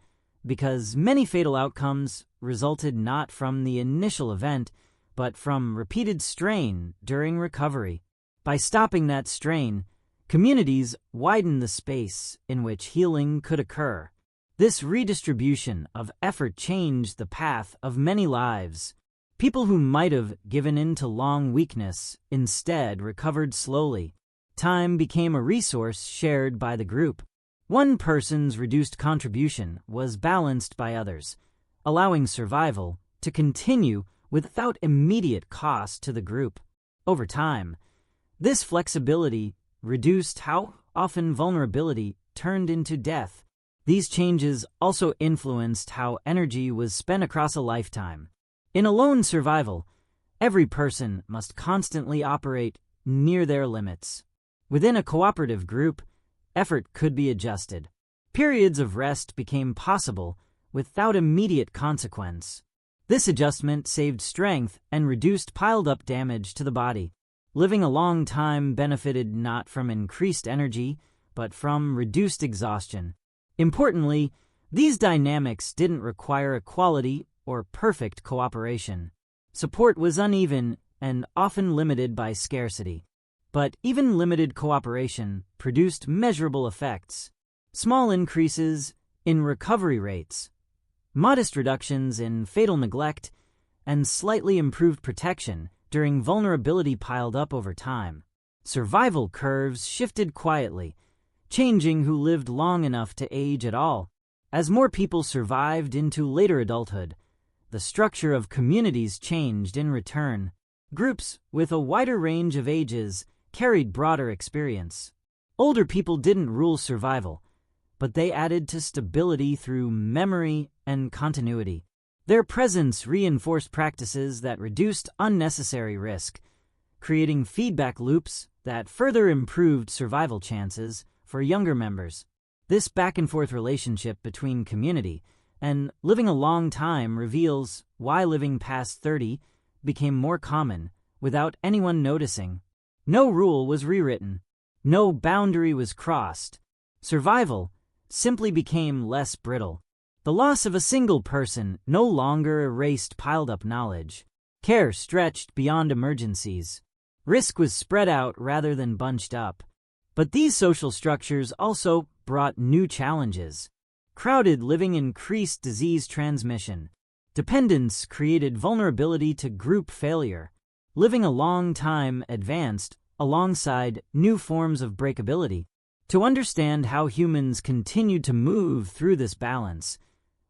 because many fatal outcomes resulted not from the initial event, but from repeated strain during recovery. By stopping that strain, communities widened the space in which healing could occur. This redistribution of effort changed the path of many lives. People who might have given in to long weakness instead recovered slowly. Time became a resource shared by the group. One person's reduced contribution was balanced by others, allowing survival to continue without immediate cost to the group. Over time, this flexibility reduced how often vulnerability turned into death. These changes also influenced how energy was spent across a lifetime. In alone survival, every person must constantly operate near their limits. Within a cooperative group, effort could be adjusted. Periods of rest became possible without immediate consequence. This adjustment saved strength and reduced piled-up damage to the body. living a long time benefited not from increased energy, but from reduced exhaustion. Importantly, these dynamics didn't require equality or perfect cooperation. Support was uneven and often limited by scarcity. But even limited cooperation produced measurable effects. Small increases in recovery rates, modest reductions in fatal neglect, and slightly improved protection during vulnerability piled up over time. Survival curves shifted quietly, changing who lived long enough to age at all. As more people survived into later adulthood, the structure of communities changed in return. Groups with a wider range of ages carried broader experience. Older people didn't rule survival, but they added to stability through memory and continuity. Their presence reinforced practices that reduced unnecessary risk, creating feedback loops that further improved survival chances for younger members. This back-and-forth relationship between community and living a long time reveals why living past 30 became more common without anyone noticing. No rule was rewritten. No boundary was crossed. Survival simply became less brittle. The loss of a single person no longer erased piled-up knowledge. Care stretched beyond emergencies. Risk was spread out rather than bunched up. But these social structures also brought new challenges. Crowded living increased disease transmission. Dependence created vulnerability to group failure. Living a long time advanced alongside new forms of breakability. To understand how humans continued to move through this balance,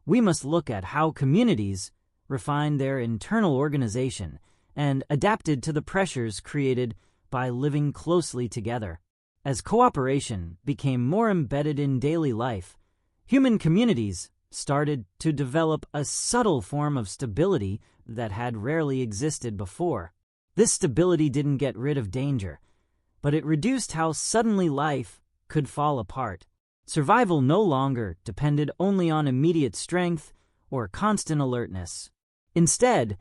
we must look at how communities refined their internal organization and adapted to the pressures created by living closely together. As cooperation became more embedded in daily life, human communities started to develop a subtle form of stability that had rarely existed before. This stability didn't get rid of danger, but it reduced how suddenly life could fall apart. Survival no longer depended only on immediate strength or constant alertness. Instead,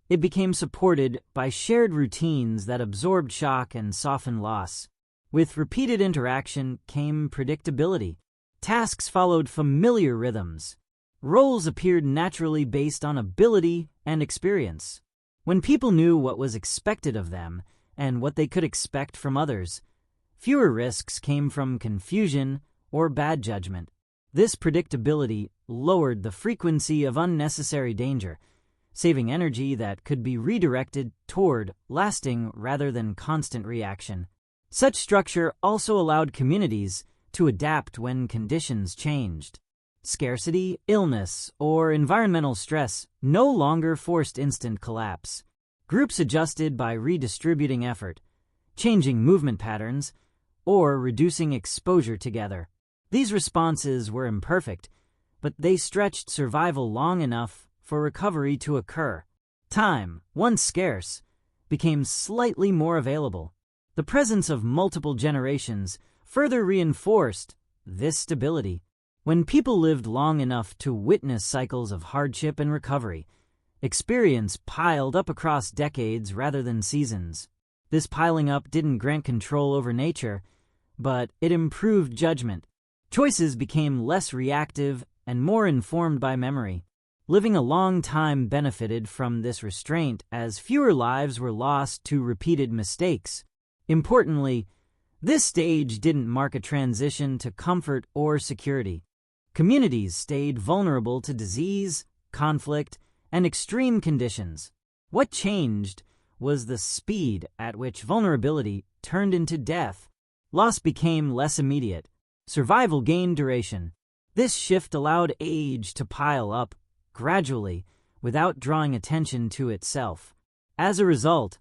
it became supported by shared routines that absorbed shock and softened loss. With repeated interaction came predictability. Tasks followed familiar rhythms. Roles appeared naturally based on ability and experience. When people knew what was expected of them and what they could expect from others, fewer risks came from confusion or bad judgment. This predictability lowered the frequency of unnecessary danger, saving energy that could be redirected toward lasting rather than constant reaction. Such structure also allowed communities to adapt when conditions changed. Scarcity, illness, or environmental stress no longer forced instant collapse. Groups adjusted by redistributing effort, changing movement patterns, or reducing exposure together. These responses were imperfect, but they stretched survival long enough for recovery to occur. Time, once scarce, became slightly more available. The presence of multiple generations further reinforced this stability. When people lived long enough to witness cycles of hardship and recovery, experience piled up across decades rather than seasons. This piling up didn't grant control over nature, but it improved judgment. Choices became less reactive and more informed by memory. Living a long time benefited from this restraint as fewer lives were lost to repeated mistakes. Importantly, this stage didn't mark a transition to comfort or security. Communities stayed vulnerable to disease, conflict, and extreme conditions. What changed was the speed at which vulnerability turned into death. Loss became less immediate. Survival gained duration. This shift allowed age to pile up gradually without drawing attention to itself. As a result,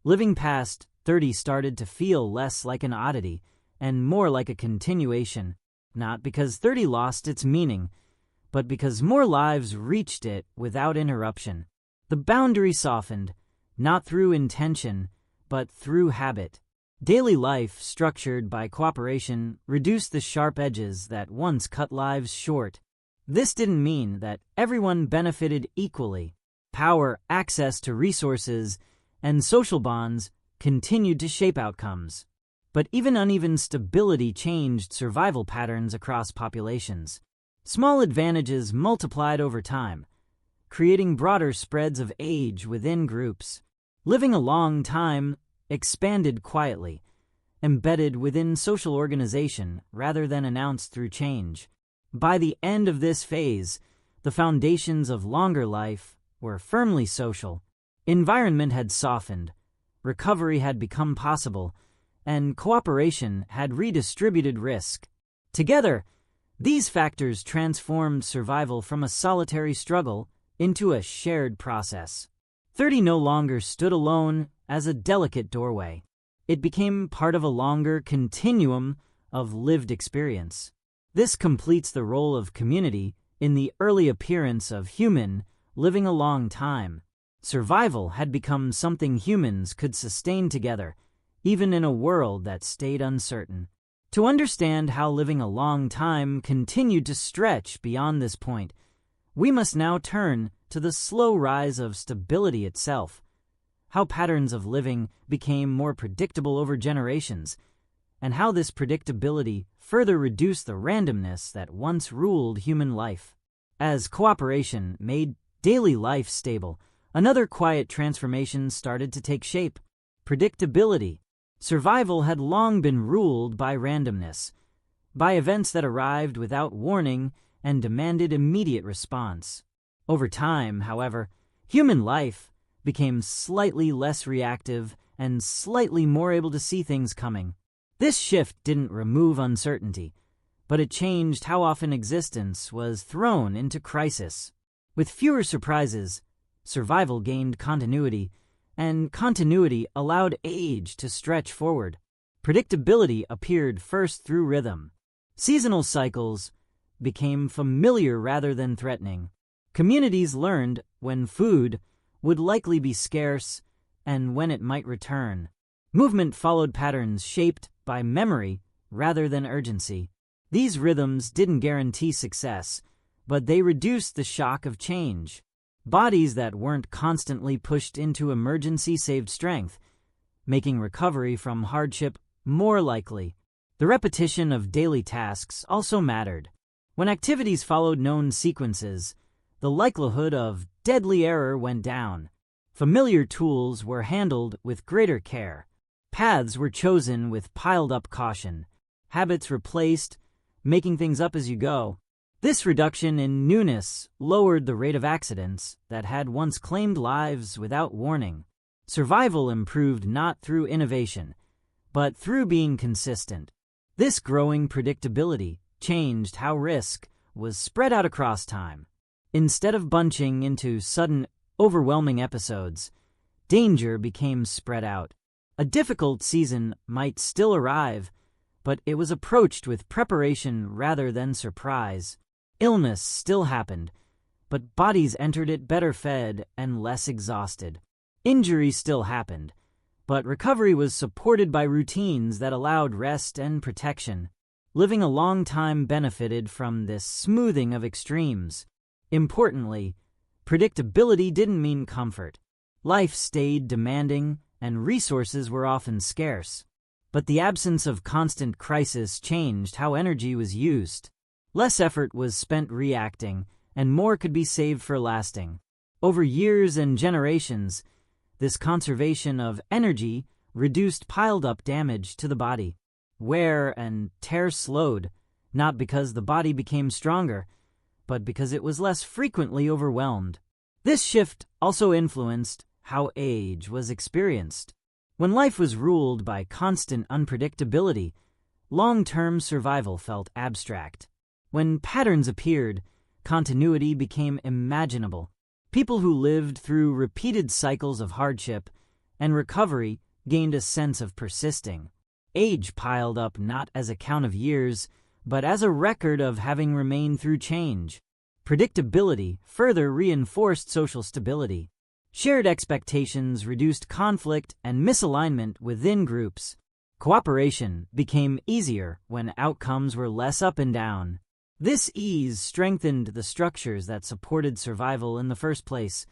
living past 30 started to feel less like an oddity and more like a continuation, not because 30 lost its meaning, but because more lives reached it without interruption. The boundary softened, not through intention, but through habit. Daily life, structured by cooperation, reduced the sharp edges that once cut lives short. This didn't mean that everyone benefited equally. Power, access to resources, and social bonds continued to shape outcomes. But even uneven stability changed survival patterns across populations. Small advantages multiplied over time, creating broader spreads of age within groups. Living a long time expanded quietly, embedded within social organization rather than announced through change. By the end of this phase, the foundations of longer life were firmly social. Environment had softened, recovery had become possible, and cooperation had redistributed risk. Together, these factors transformed survival from a solitary struggle into a shared process. 30 no longer stood alone as a delicate doorway. It became part of a longer continuum of lived experience. This completes the role of community in the early appearance of human living a long time. Survival had become something humans could sustain together, even in a world that stayed uncertain. To understand how living a long time continued to stretch beyond this point, we must now turn to the slow rise of stability itself, how patterns of living became more predictable over generations, and how this predictability further reduced the randomness that once ruled human life. As cooperation made daily life stable, another quiet transformation started to take shape: predictability. Survival had long been ruled by randomness, by events that arrived without warning and demanded immediate response. Over time, however, human life became slightly less reactive and slightly more able to see things coming. This shift didn't remove uncertainty, but it changed how often existence was thrown into crisis. With fewer surprises, survival gained continuity, and continuity allowed age to stretch forward. Predictability appeared first through rhythm. Seasonal cycles became familiar rather than threatening. Communities learned when food would likely be scarce and when it might return. Movement followed patterns shaped by memory rather than urgency. These rhythms didn't guarantee success, but they reduced the shock of change. Bodies that weren't constantly pushed into emergency saved strength, making recovery from hardship more likely. The repetition of daily tasks also mattered. When activities followed known sequences, the likelihood of deadly error went down. Familiar tools were handled with greater care. Paths were chosen with piled-up caution. Habits replaced, making things up as you go. This reduction in newness lowered the rate of accidents that had once claimed lives without warning. Survival improved not through innovation, but through being consistent. This growing predictability changed how risk was spread out across time. Instead of bunching into sudden, overwhelming episodes, danger became spread out. A difficult season might still arrive, but it was approached with preparation rather than surprise. Illness still happened, but bodies entered it better fed and less exhausted. Injury still happened, but recovery was supported by routines that allowed rest and protection. Living a long time benefited from this smoothing of extremes. Importantly, predictability didn't mean comfort. Life stayed demanding, and resources were often scarce. But the absence of constant crisis changed how energy was used. Less effort was spent reacting, and more could be saved for lasting. Over years and generations, this conservation of energy reduced piled-up damage to the body. Wear and tear slowed, not because the body became stronger, but because it was less frequently overwhelmed. This shift also influenced how age was experienced. When life was ruled by constant unpredictability, long-term survival felt abstract. When patterns appeared, continuity became imaginable. People who lived through repeated cycles of hardship and recovery gained a sense of persisting. Age piled up not as a count of years, but as a record of having remained through change. Predictability further reinforced social stability. Shared expectations reduced conflict and misalignment within groups. Cooperation became easier when outcomes were less up and down. This ease strengthened the structures that supported survival in the first place,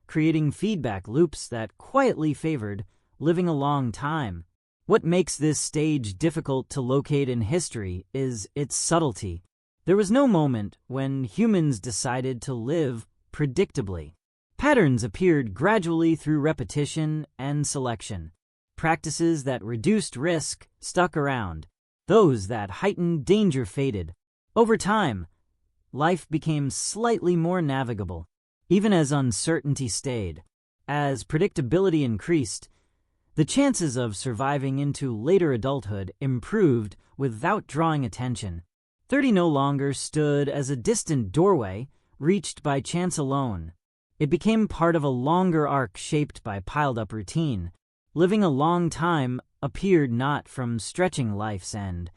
creating feedback loops that quietly favored living a long time. What makes this stage difficult to locate in history is its subtlety. There was no moment when humans decided to live predictably. Patterns appeared gradually through repetition and selection. Practices that reduced risk stuck around. Those that heightened danger faded. Over time, life became slightly more navigable, even as uncertainty stayed. As predictability increased, the chances of surviving into later adulthood improved without drawing attention. 30 no longer stood as a distant doorway reached by chance alone. It became part of a longer arc shaped by piled-up routine. Living a long time appeared not from stretching life's end,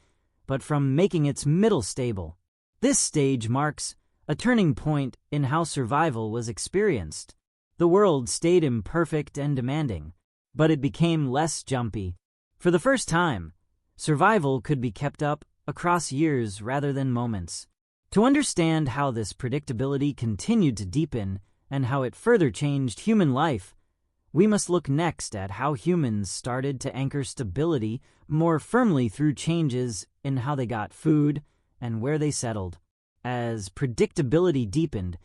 but from making its middle stable. This stage marks a turning point in how survival was experienced. The world stayed imperfect and demanding, but it became less jumpy. For the first time, survival could be kept up across years rather than moments. To understand how this predictability continued to deepen and how it further changed human life, we must look next at how humans started to anchor stability more firmly through changes in how they got food and where they settled. As predictability deepened,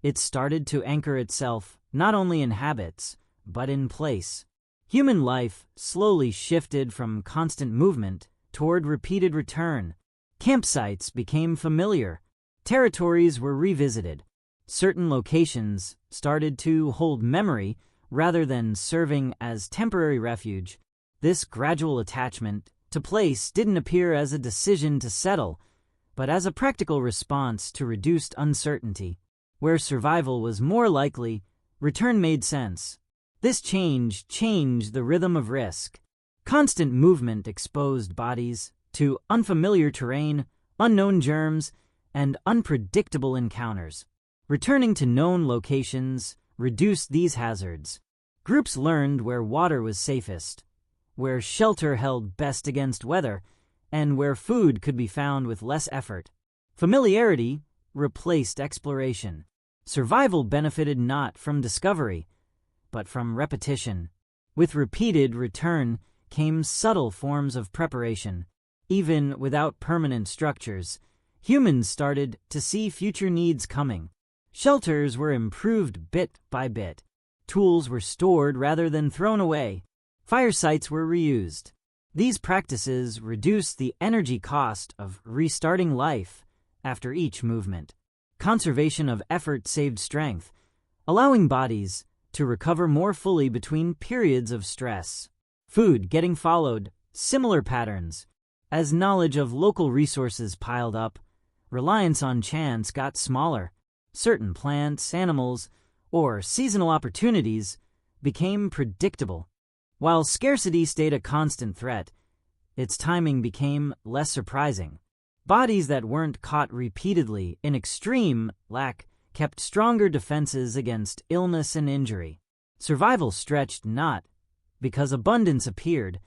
it started to anchor itself not only in habits, but in place. Human life slowly shifted from constant movement toward repeated return. Campsites became familiar. Territories were revisited. Certain locations started to hold memory rather than serving as temporary refuge. This gradual attachment to place didn't appear as a decision to settle, but as a practical response to reduced uncertainty. Where survival was more likely, return made sense. This change changed the rhythm of risk. Constant movement exposed bodies to unfamiliar terrain, unknown germs, and unpredictable encounters. Returning to known locations reduced these hazards. Groups learned where water was safest, where shelter held best against weather, and where food could be found with less effort. Familiarity replaced exploration. Survival benefited not from discovery, but from repetition. With repeated return came subtle forms of preparation. Even without permanent structures, humans started to see future needs coming. Shelters were improved bit by bit. Tools were stored rather than thrown away. Fire sites were reused. These practices reduced the energy cost of restarting life after each movement. Conservation of effort saved strength, allowing bodies to recover more fully between periods of stress. Food getting followed similar patterns. As knowledge of local resources piled up, reliance on chance got smaller. Certain plants, animals, or seasonal opportunities became predictable. While scarcity stayed a constant threat, its timing became less surprising. Bodies that weren't caught repeatedly in extreme lack kept stronger defenses against illness and injury. Survival stretched not because abundance appeared,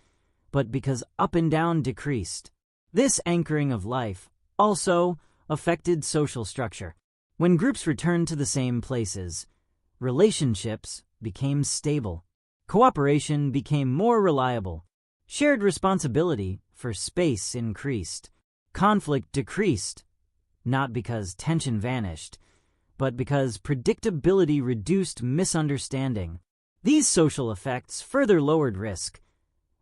but because up and down decreased. This anchoring of life also affected social structure. When groups returned to the same places, relationships became stable. Cooperation became more reliable. Shared responsibility for space increased. Conflict decreased, not because tension vanished, but because predictability reduced misunderstanding. These social effects further lowered risk,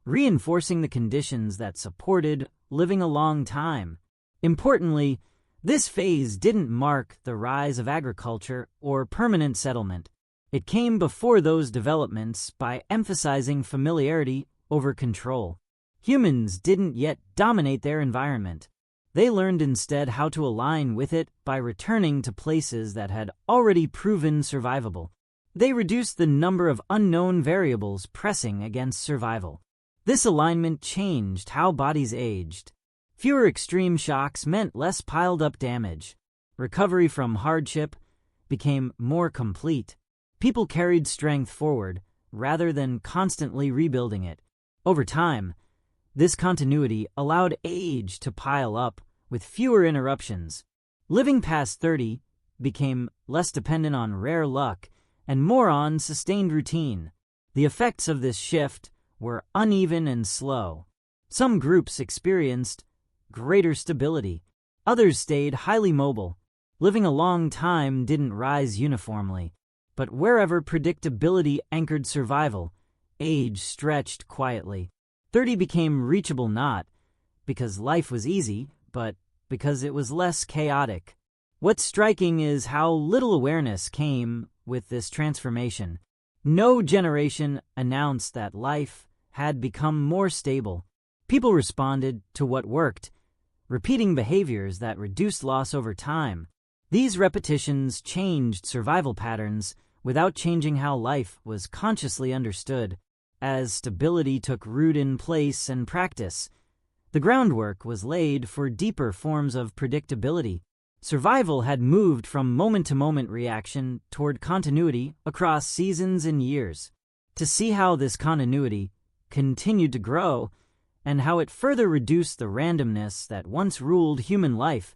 reinforcing the conditions that supported living a long time. Importantly, this phase didn't mark the rise of agriculture or permanent settlement. It came before those developments by emphasizing familiarity over control. Humans didn't yet dominate their environment. They learned instead how to align with it by returning to places that had already proven survivable. They reduced the number of unknown variables pressing against survival. This alignment changed how bodies aged. Fewer extreme shocks meant less piled-up damage. Recovery from hardship became more complete. People carried strength forward rather than constantly rebuilding it. Over time, this continuity allowed age to pile up with fewer interruptions. Living past 30 became less dependent on rare luck and more on sustained routine. The effects of this shift were uneven and slow. Some groups experienced greater stability. Others stayed highly mobile. Living a long time didn't rise uniformly, but wherever predictability anchored survival, age stretched quietly. 30 became reachable not because life was easy, but because it was less chaotic. What's striking is how little awareness came with this transformation. No generation announced that life had become more stable. People responded to what worked, repeating behaviors that reduced loss over time. These repetitions changed survival patterns without changing how life was consciously understood. As stability took root in place and practice, the groundwork was laid for deeper forms of predictability. Survival had moved from moment-to-moment reaction toward continuity across seasons and years. To see how this continuity continued to grow and how it further reduced the randomness that once ruled human life,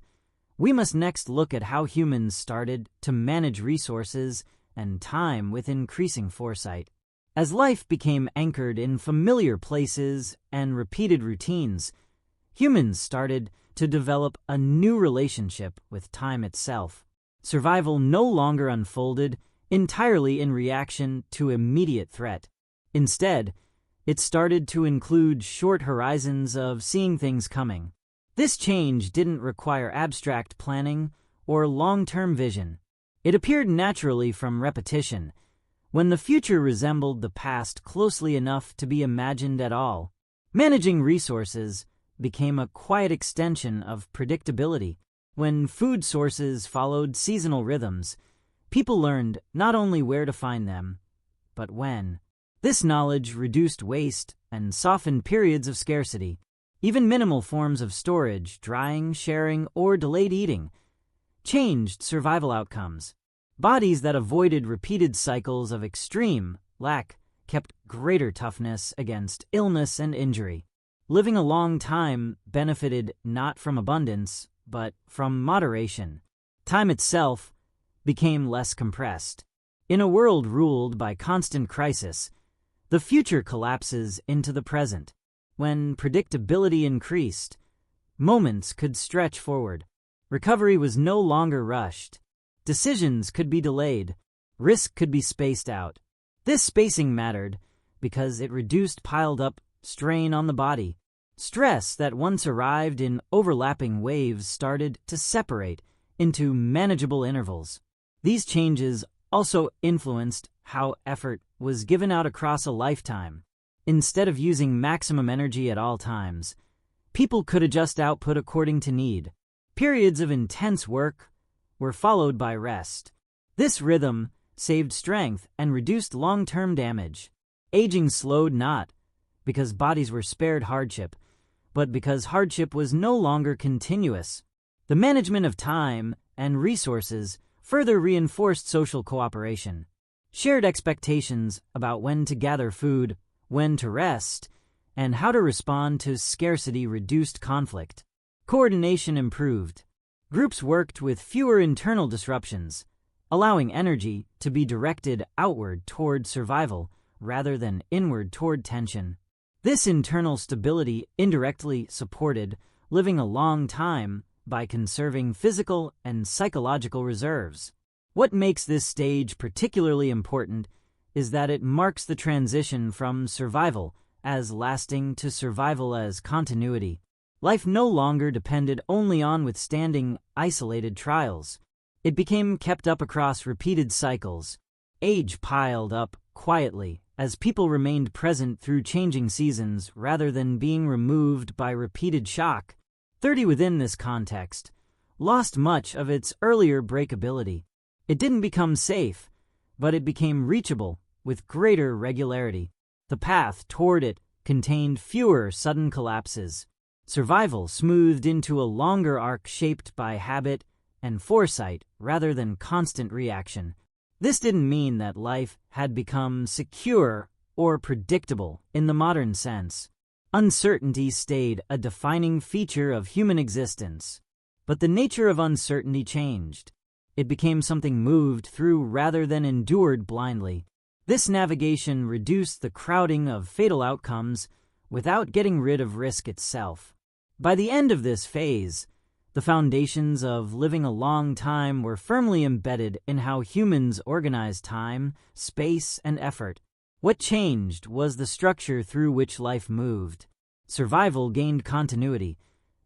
we must next look at how humans started to manage resources and time with increasing foresight. As life became anchored in familiar places and repeated routines, humans started to develop a new relationship with time itself. Survival no longer unfolded entirely in reaction to immediate threat. Instead, it started to include short horizons of seeing things coming. This change didn't require abstract planning or long-term vision. It appeared naturally from repetition, when the future resembled the past closely enough to be imagined at all. Managing resources became a quiet extension of predictability. When food sources followed seasonal rhythms, people learned not only where to find them, but when. This knowledge reduced waste and softened periods of scarcity. Even minimal forms of storage, drying, sharing, or delayed eating changed survival outcomes. Bodies that avoided repeated cycles of extreme lack kept greater toughness against illness and injury. Living a long time benefited not from abundance, but from moderation. Time itself became less compressed. In a world ruled by constant crisis, the future collapses into the present. When predictability increased, moments could stretch forward. Recovery was no longer rushed. Decisions could be delayed. Risk could be spaced out. This spacing mattered because it reduced piled-up strain on the body. Stress that once arrived in overlapping waves started to separate into manageable intervals. These changes also influenced how effort was given out across a lifetime. Instead of using maximum energy at all times, people could adjust output according to need. Periods of intense work were followed by rest. This rhythm saved strength and reduced long-term damage. Aging slowed not because bodies were spared hardship, but because hardship was no longer continuous. The management of time and resources further reinforced social cooperation. Shared expectations about when to gather food, when to rest, and how to respond to scarcity reduced conflict. Coordination improved. Groups worked with fewer internal disruptions, allowing energy to be directed outward toward survival rather than inward toward tension. This internal stability indirectly supported living a long time by conserving physical and psychological reserves. What makes this stage particularly important is that it marks the transition from survival as lasting to survival as continuity. Life no longer depended only on withstanding isolated trials. It became kept up across repeated cycles. Age piled up quietly as people remained present through changing seasons rather than being removed by repeated shock. 30 within this context lost much of its earlier breakability. It didn't become safe, but it became reachable with greater regularity. The path toward it contained fewer sudden collapses. Survival smoothed into a longer arc shaped by habit and foresight rather than constant reaction. This didn't mean that life had become secure or predictable in the modern sense. Uncertainty stayed a defining feature of human existence, but the nature of uncertainty changed. It became something moved through rather than endured blindly. This navigation reduced the crowding of fatal outcomes without getting rid of risk itself. By the end of this phase, the foundations of living a long time were firmly embedded in how humans organize time, space, and effort. What changed was the structure through which life moved. Survival gained continuity,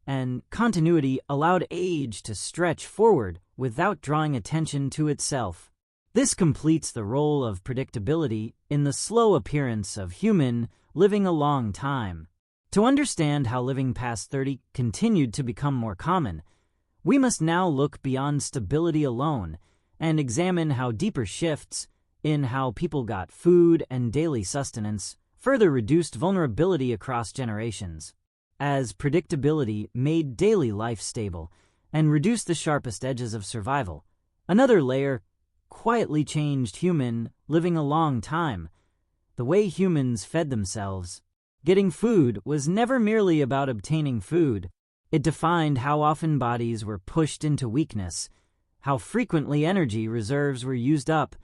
and continuity allowed age to stretch forward without drawing attention to itself. This completes the role of predictability in the slow appearance of human living a long time. To understand how living past 30 continued to become more common, we must now look beyond stability alone and examine how deeper shifts in how people got food and daily sustenance further reduced vulnerability across generations. As predictability made daily life stable and reduced the sharpest edges of survival, another layer quietly changed human living a long time, the way humans fed themselves. Getting food was never merely about obtaining food. It defined how often bodies were pushed into weakness, how frequently energy reserves were used up,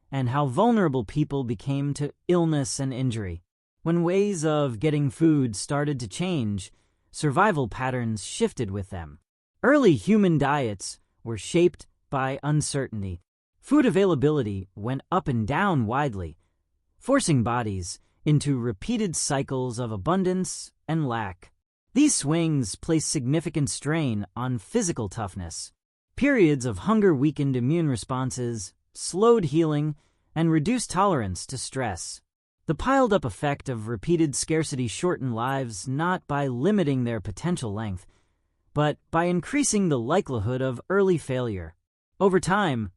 and how vulnerable people became to illness and injury. When ways of getting food started to change, survival patterns shifted with them. Early human diets were shaped by uncertainty. Food availability went up and down widely, forcing bodies into repeated cycles of abundance and lack. These swings placed significant strain on physical toughness. Periods of hunger weakened immune responses, slowed healing, and reduced tolerance to stress. The piled-up effect of repeated scarcity shortened lives not by limiting their potential length, but by increasing the likelihood of early failure. Over time,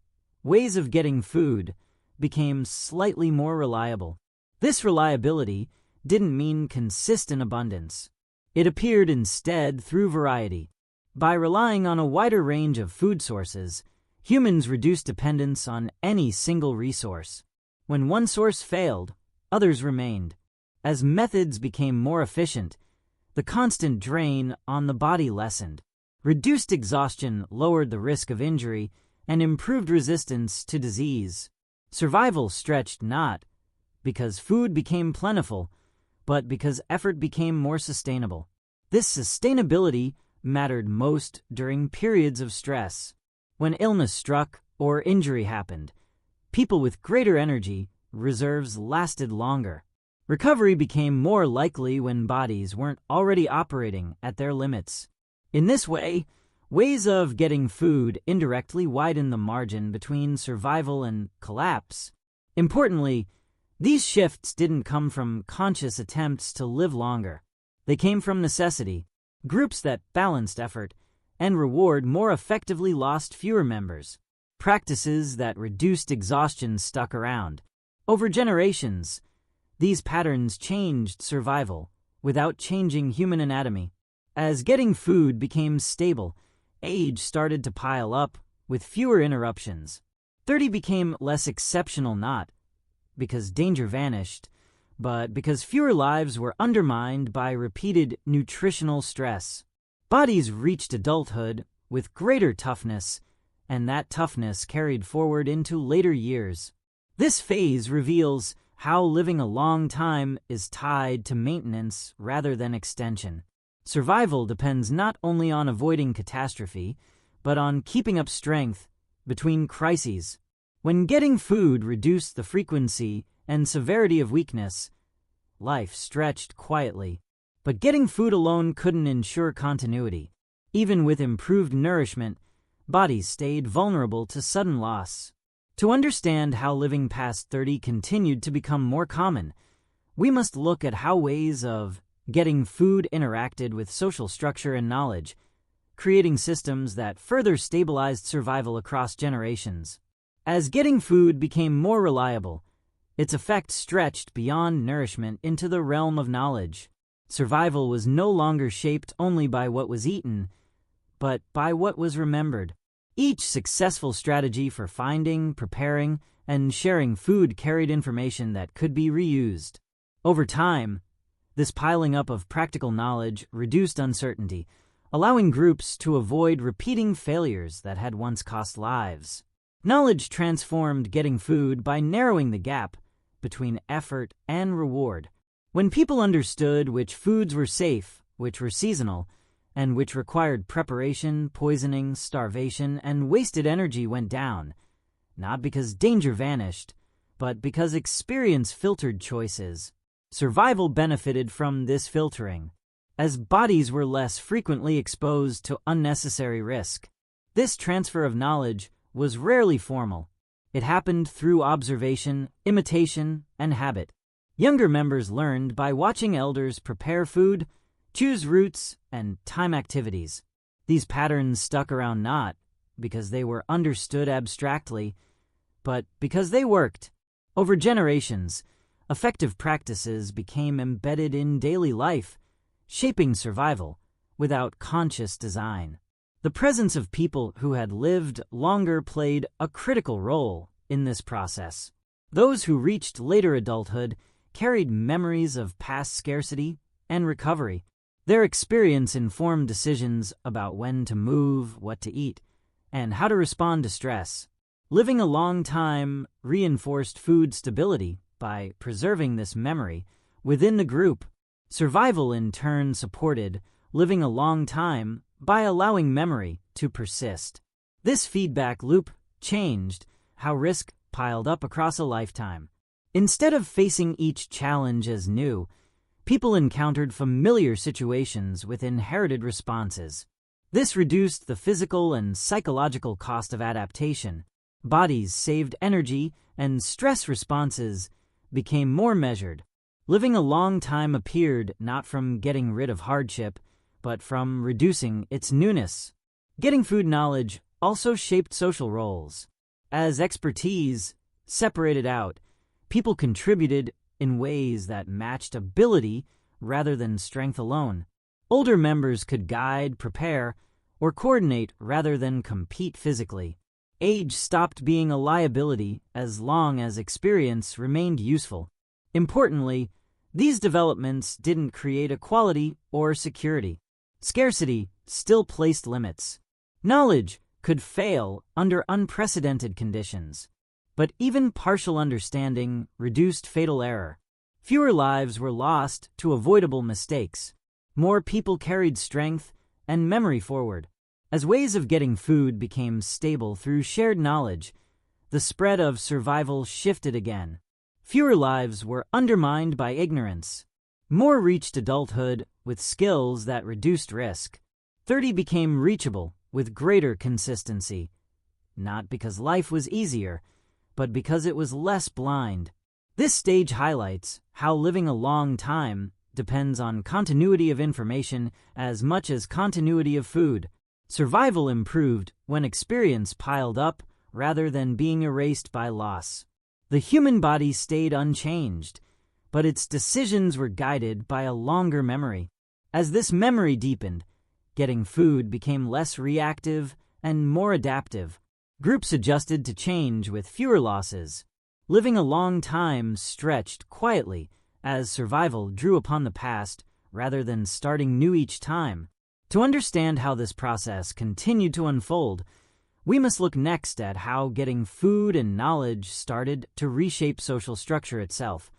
ways of getting food became slightly more reliable. This reliability didn't mean consistent abundance. It appeared instead through variety. By relying on a wider range of food sources, humans reduced dependence on any single resource. When one source failed, others remained. As methods became more efficient, the constant drain on the body lessened. Reduced exhaustion lowered the risk of injury and improved resistance to disease. Survival stretched not because food became plentiful, but because effort became more sustainable. This sustainability mattered most during periods of stress. When illness struck or injury happened, people with greater energy reserves lasted longer. Recovery became more likely when bodies weren't already operating at their limits. In this way, ways of getting food indirectly widened the margin between survival and collapse. Importantly, these shifts didn't come from conscious attempts to live longer. They came from necessity. Groups that balanced effort and reward more effectively lost fewer members. Practices that reduced exhaustion stuck around. Over generations, these patterns changed survival without changing human anatomy. As getting food became stable, age started to pile up with fewer interruptions. 30 became less exceptional not because danger vanished, but because fewer lives were undermined by repeated nutritional stress. Bodies reached adulthood with greater toughness, and that toughness carried forward into later years. This phase reveals how living a long time is tied to maintenance rather than extension. Survival depends not only on avoiding catastrophe, but on keeping up strength between crises. When getting food reduced the frequency and severity of weakness, life stretched quietly. But getting food alone couldn't ensure continuity. Even with improved nourishment, bodies stayed vulnerable to sudden loss. To understand how living past 30 continued to become more common, we must look at how ways of getting food interacted with social structure and knowledge, creating systems that further stabilized survival across generations. As getting food became more reliable, its effect stretched beyond nourishment into the realm of knowledge. Survival was no longer shaped only by what was eaten, but by what was remembered. Each successful strategy for finding, preparing, and sharing food carried information that could be reused. Over time, this piling up of practical knowledge reduced uncertainty, allowing groups to avoid repeating failures that had once cost lives. Knowledge transformed getting food by narrowing the gap between effort and reward. When people understood which foods were safe, which were seasonal, and which required preparation, poisoning, starvation, and wasted energy went down, not because danger vanished, but because experience filtered choices. Survival benefited from this filtering, as bodies were less frequently exposed to unnecessary risk. This transfer of knowledge was rarely formal. It happened through observation, imitation, and habit. Younger members learned by watching elders prepare food, choose routes, and time activities. These patterns stuck around not because they were understood abstractly, but because they worked. Over generations, effective practices became embedded in daily life, shaping survival without conscious design. The presence of people who had lived longer played a critical role in this process. Those who reached later adulthood carried memories of past scarcity and recovery. Their experience informed decisions about when to move, what to eat, and how to respond to stress. Living a long time reinforced food stability by preserving this memory within the group. Survival, in turn, supported living a long time by allowing memory to persist. This feedback loop changed how risk piled up across a lifetime. Instead of facing each challenge as new, people encountered familiar situations with inherited responses. This reduced the physical and psychological cost of adaptation. Bodies saved energy, and stress responses became more measured. Living a long time appeared not from getting rid of hardship, but from reducing its newness. Getting food knowledge also shaped social roles. As expertise separated out, people contributed in ways that matched ability rather than strength alone. Older members could guide, prepare, or coordinate rather than compete physically. Age stopped being a liability as long as experience remained useful. Importantly, these developments didn't create equality or security. Scarcity still placed limits. Knowledge could fail under unprecedented conditions, but even partial understanding reduced fatal error. Fewer lives were lost to avoidable mistakes. More people carried strength and memory forward. As ways of getting food became stable through shared knowledge, the spread of survival shifted again. Fewer lives were undermined by ignorance. More reached adulthood with skills that reduced risk. 30 became reachable with greater consistency, not because life was easier, but because it was less blind. This stage highlights how living a long time depends on continuity of information as much as continuity of food. Survival improved when experience piled up rather than being erased by loss. The human body stayed unchanged, but its decisions were guided by a longer memory. As this memory deepened, getting food became less reactive and more adaptive. Groups adjusted to change with fewer losses. Living a long time stretched quietly as survival drew upon the past rather than starting new each time. To understand how this process continued to unfold, we must look next at how getting food and knowledge started to reshape social structure itself,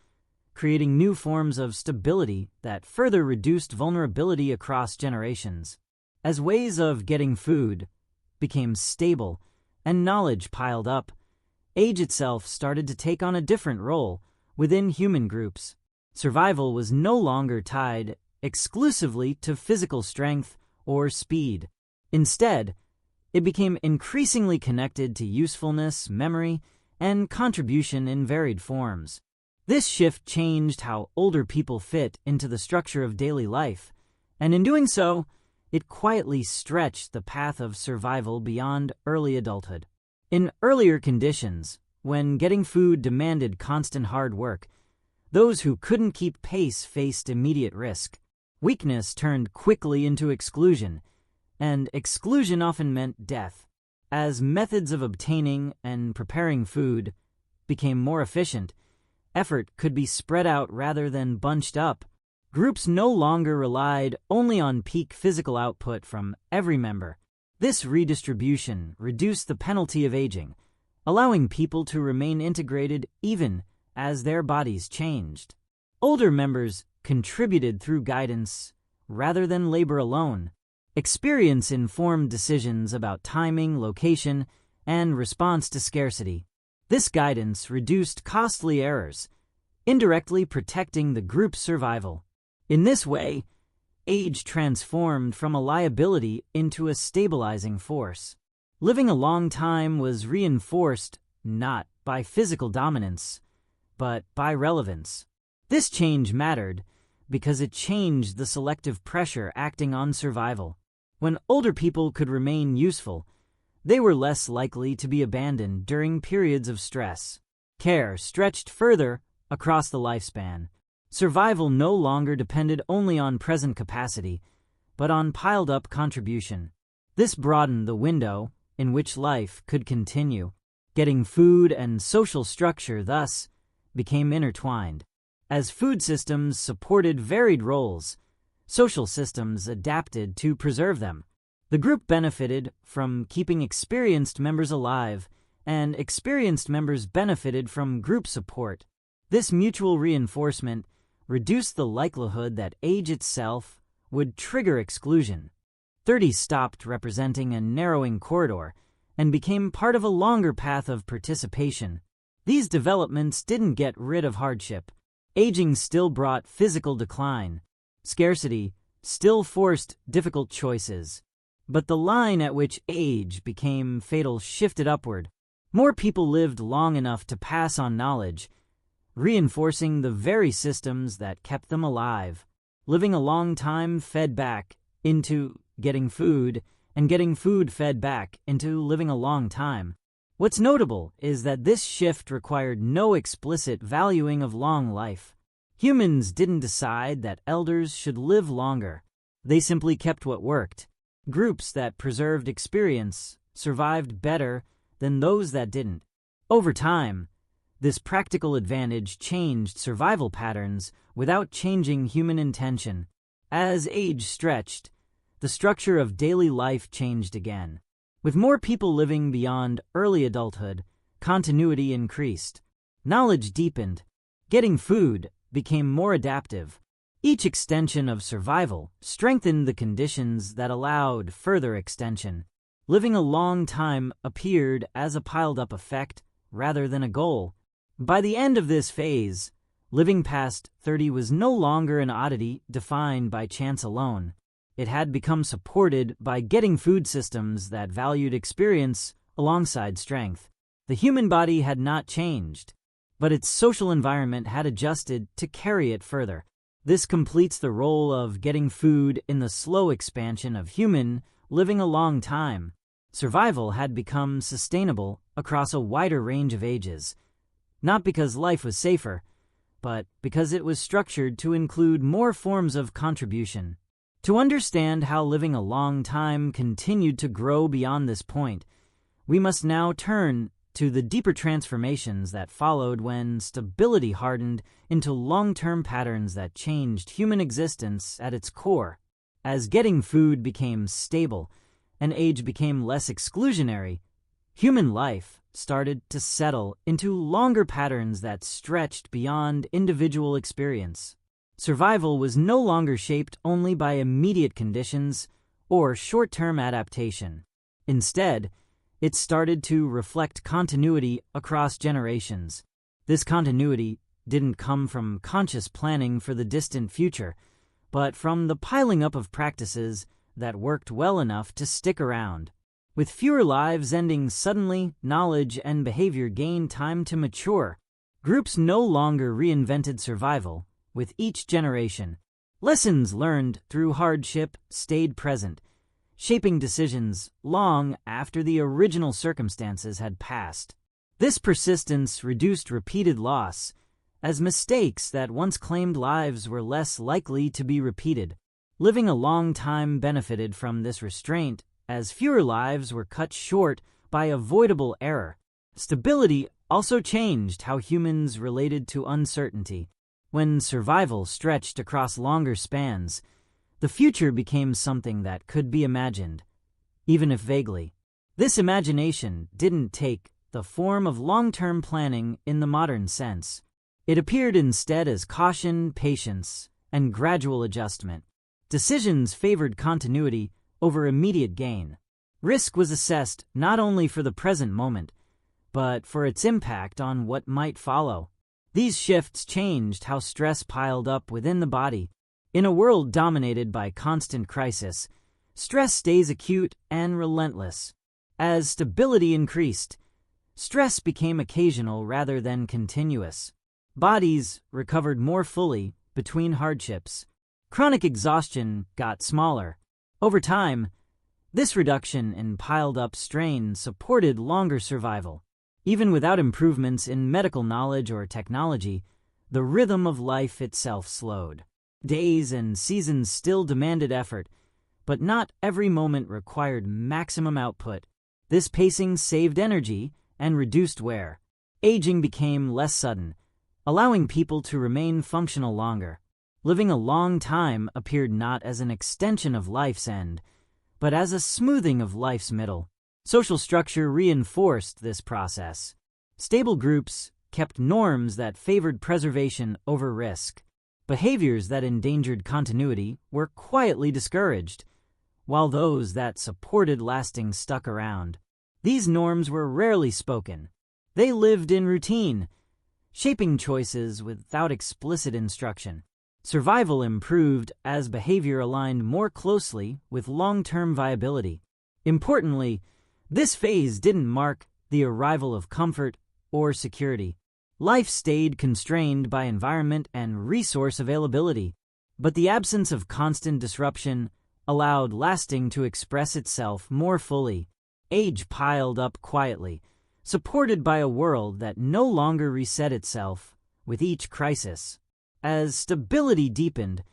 creating new forms of stability that further reduced vulnerability across generations. As ways of getting food became stable and knowledge piled up, age itself started to take on a different role within human groups. Survival was no longer tied exclusively to physical strength or speed. Instead, it became increasingly connected to usefulness, memory, and contribution in varied forms. This shift changed how older people fit into the structure of daily life, and in doing so, it quietly stretched the path of survival beyond early adulthood. In earlier conditions, when getting food demanded constant hard work, those who couldn't keep pace faced immediate risk. Weakness turned quickly into exclusion, and exclusion often meant death. As methods of obtaining and preparing food became more efficient, effort could be spread out rather than bunched up. Groups no longer relied only on peak physical output from every member. This redistribution reduced the penalty of aging, allowing people to remain integrated even as their bodies changed. Older members contributed through guidance rather than labor alone. Experience informed decisions about timing, location, and response to scarcity. This guidance reduced costly errors, indirectly protecting the group's survival. In this way, age transformed from a liability into a stabilizing force. Living a long time was reinforced not by physical dominance, but by relevance. This change mattered because it changed the selective pressure acting on survival. When older people could remain useful, they were less likely to be abandoned during periods of stress. Care stretched further across the lifespan. Survival no longer depended only on present capacity, but on piled-up contribution. This broadened the window in which life could continue. Getting food and social structure thus became intertwined. As food systems supported varied roles, social systems adapted to preserve them. The group benefited from keeping experienced members alive, and experienced members benefited from group support. This mutual reinforcement reduced the likelihood that age itself would trigger exclusion. 30 stopped representing a narrowing corridor and became part of a longer path of participation. These developments didn't get rid of hardship. Aging still brought physical decline. Scarcity still forced difficult choices. But the line at which age became fatal shifted upward. More people lived long enough to pass on knowledge, reinforcing the very systems that kept them alive. Living a long time fed back into getting food, and getting food fed back into living a long time. What's notable is that this shift required no explicit valuing of long life. Humans didn't decide that elders should live longer. They simply kept what worked. Groups that preserved experience survived better than those that didn't. Over time, this practical advantage changed survival patterns without changing human intention. As age stretched, the structure of daily life changed again. With more people living beyond early adulthood, continuity increased. Knowledge deepened. Getting food became more adaptive. Each extension of survival strengthened the conditions that allowed further extension. Living a long time appeared as a piled-up effect rather than a goal. By the end of this phase, living past 30 was no longer an oddity defined by chance alone. It had become supported by getting food systems that valued experience alongside strength. The human body had not changed, but its social environment had adjusted to carry it further. This completes the role of getting food in the slow expansion of human living a long time. Survival had become sustainable across a wider range of ages, not because life was safer, but because it was structured to include more forms of contribution. To understand how living a long time continued to grow beyond this point, we must now turn to the deeper transformations that followed when stability hardened into long-term patterns that changed human existence at its core. As getting food became stable and age became less exclusionary, human life started to settle into longer patterns that stretched beyond individual experience. Survival was no longer shaped only by immediate conditions or short-term adaptation. Instead, it started to reflect continuity across generations. This continuity didn't come from conscious planning for the distant future, but from the piling up of practices that worked well enough to stick around. With fewer lives ending suddenly, knowledge and behavior gained time to mature. Groups no longer reinvented survival. With each generation, lessons learned through hardship stayed present, shaping decisions long after the original circumstances had passed. This persistence reduced repeated loss, as mistakes that once claimed lives were less likely to be repeated. Living a long time benefited from this restraint, as fewer lives were cut short by avoidable error. Stability also changed how humans related to uncertainty. When survival stretched across longer spans, the future became something that could be imagined, even if vaguely. This imagination didn't take the form of long-term planning in the modern sense. It appeared instead as caution, patience, and gradual adjustment. Decisions favored continuity over immediate gain. Risk was assessed not only for the present moment, but for its impact on what might follow. These shifts changed how stress piled up within the body. In a world dominated by constant crisis, stress stays acute and relentless. As stability increased, stress became occasional rather than continuous. Bodies recovered more fully between hardships. Chronic exhaustion got smaller. Over time, this reduction in piled-up strain supported longer survival. Even without improvements in medical knowledge or technology, the rhythm of life itself slowed. Days and seasons still demanded effort, but not every moment required maximum output. This pacing saved energy and reduced wear. Aging became less sudden, allowing people to remain functional longer. Living a long time appeared not as an extension of life's end, but as a smoothing of life's middle. Social structure reinforced this process. Stable groups kept norms that favored preservation over risk. Behaviors that endangered continuity were quietly discouraged, while those that supported lasting stuck around. These norms were rarely spoken. They lived in routine, shaping choices without explicit instruction. Survival improved as behavior aligned more closely with long-term viability. Importantly, this phase didn't mark the arrival of comfort or security. Life stayed constrained by environment and resource availability, but the absence of constant disruption allowed lasting to express itself more fully. Age piled up quietly, supported by a world that no longer reset itself with each crisis. As stability deepened,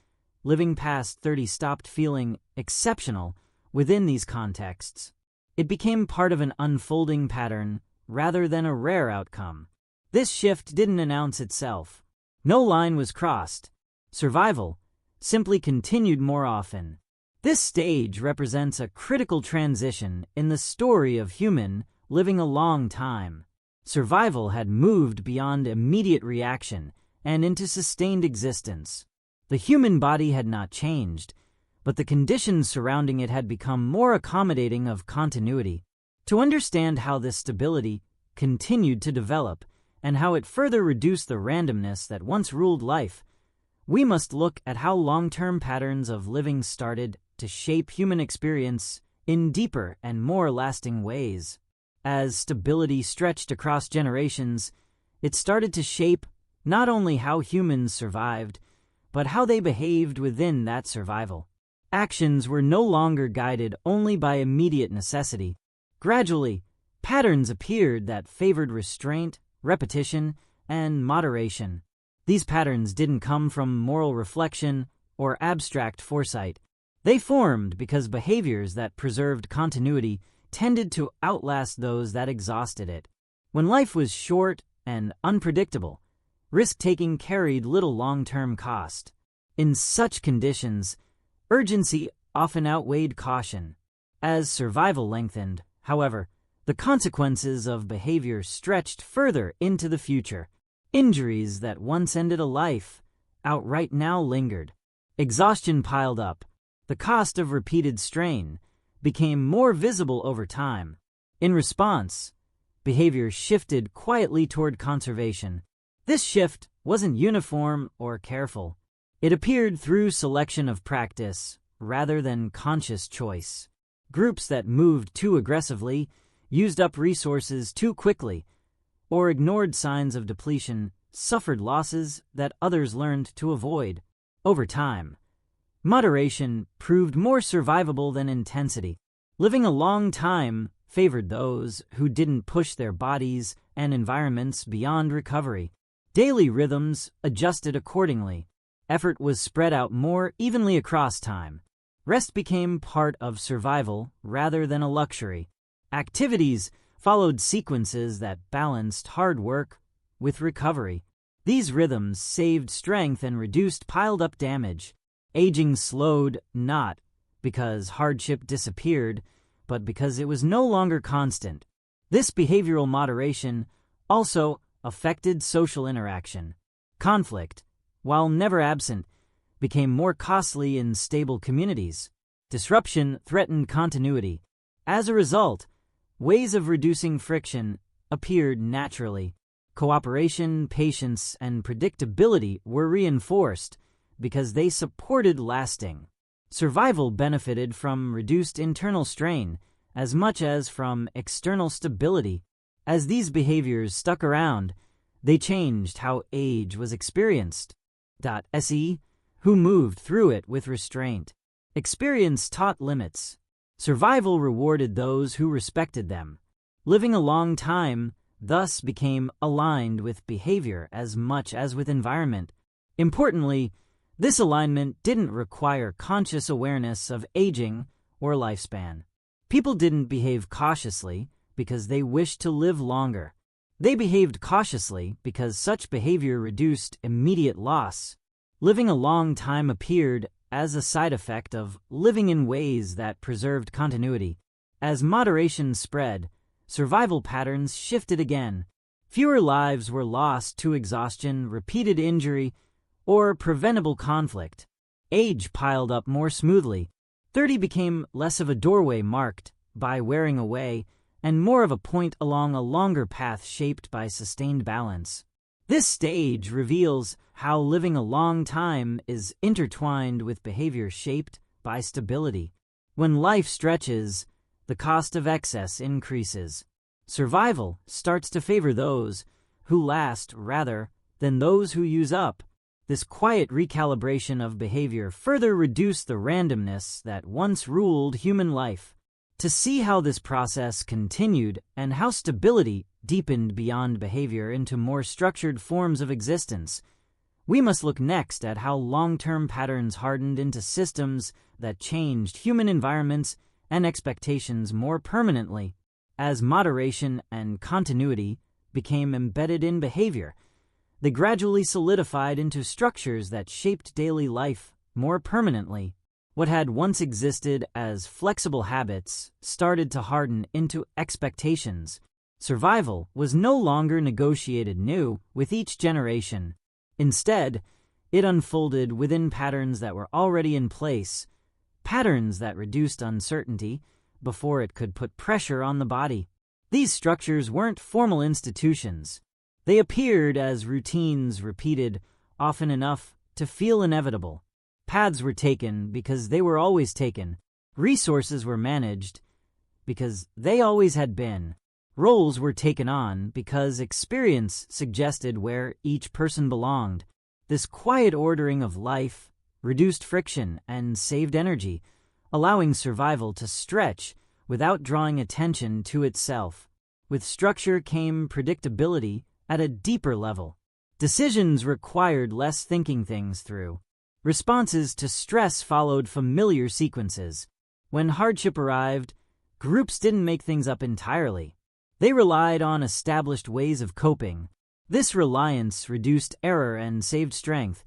living past 30 stopped feeling exceptional within these contexts. It became part of an unfolding pattern rather than a rare outcome. This shift didn't announce itself. No line was crossed. Survival simply continued more often. This stage represents a critical transition in the story of human living a long time. Survival had moved beyond immediate reaction and into sustained existence. The human body had not changed, but the conditions surrounding it had become more accommodating of continuity. To understand how this stability continued to develop and how it further reduced the randomness that once ruled life, we must look at how long-term patterns of living started to shape human experience in deeper and more lasting ways. As stability stretched across generations, it started to shape not only how humans survived, but how they behaved within that survival. Actions were no longer guided only by immediate necessity. Gradually, patterns appeared that favored restraint, repetition, and moderation. These patterns didn't come from moral reflection or abstract foresight. They formed because behaviors that preserved continuity tended to outlast those that exhausted it. When life was short and unpredictable, risk-taking carried little long-term cost. In such conditions, urgency often outweighed caution. As survival lengthened, however, the consequences of behavior stretched further into the future. Injuries that once ended a life outright now lingered. Exhaustion piled up. The cost of repeated strain became more visible over time. In response, behavior shifted quietly toward conservation. This shift wasn't uniform or careful. It appeared through selection of practice rather than conscious choice. Groups that moved too aggressively, used up resources too quickly, or ignored signs of depletion suffered losses that others learned to avoid. Over time, moderation proved more survivable than intensity. Living a long time favored those who didn't push their bodies and environments beyond recovery. Daily rhythms adjusted accordingly. Effort was spread out more evenly across time. Rest became part of survival rather than a luxury. Activities followed sequences that balanced hard work with recovery. These rhythms saved strength and reduced piled-up damage. Aging slowed not because hardship disappeared, but because it was no longer constant. This behavioral moderation also affected social interaction. Conflict, while never absent, became more costly in stable communities. Disruption threatened continuity. As a result, ways of reducing friction appeared naturally. Cooperation, patience, and predictability were reinforced because they supported lasting. Survival benefited from reduced internal strain as much as from external stability. As these behaviors stuck around, they changed how age was experienced. Se, who moved through it with restraint. Experience taught limits. Survival rewarded those who respected them. Living a long time thus became aligned with behavior as much as with environment. Importantly, this alignment didn't require conscious awareness of aging or lifespan. People didn't behave cautiously because they wished to live longer. They behaved cautiously because such behavior reduced immediate loss. Living a long time appeared as a side effect of living in ways that preserved continuity. As moderation spread, survival patterns shifted again. Fewer lives were lost to exhaustion, repeated injury, or preventable conflict. Age piled up more smoothly. 30 became less of a doorway marked by wearing away and more of a point along a longer path shaped by sustained balance. This stage reveals how living a long time is intertwined with behavior shaped by stability. When life stretches, the cost of excess increases. Survival starts to favor those who last rather than those who use up. This quiet recalibration of behavior further reduced the randomness that once ruled human life. To see how this process continued and how stability deepened beyond behavior into more structured forms of existence, we must look next at how long-term patterns hardened into systems that changed human environments and expectations more permanently. As moderation and continuity became embedded in behavior, they gradually solidified into structures that shaped daily life more permanently. What had once existed as flexible habits started to harden into expectations. Survival was no longer negotiated new with each generation. Instead, it unfolded within patterns that were already in place, patterns that reduced uncertainty before it could put pressure on the body. These structures weren't formal institutions. They appeared as routines repeated often enough to feel inevitable. Paths were taken because they were always taken. Resources were managed because they always had been. Roles were taken on because experience suggested where each person belonged. This quiet ordering of life reduced friction and saved energy, allowing survival to stretch without drawing attention to itself. With structure came predictability at a deeper level. Decisions required less thinking things through. Responses to stress followed familiar sequences. When hardship arrived, groups didn't make things up entirely. They relied on established ways of coping. This reliance reduced error and saved strength,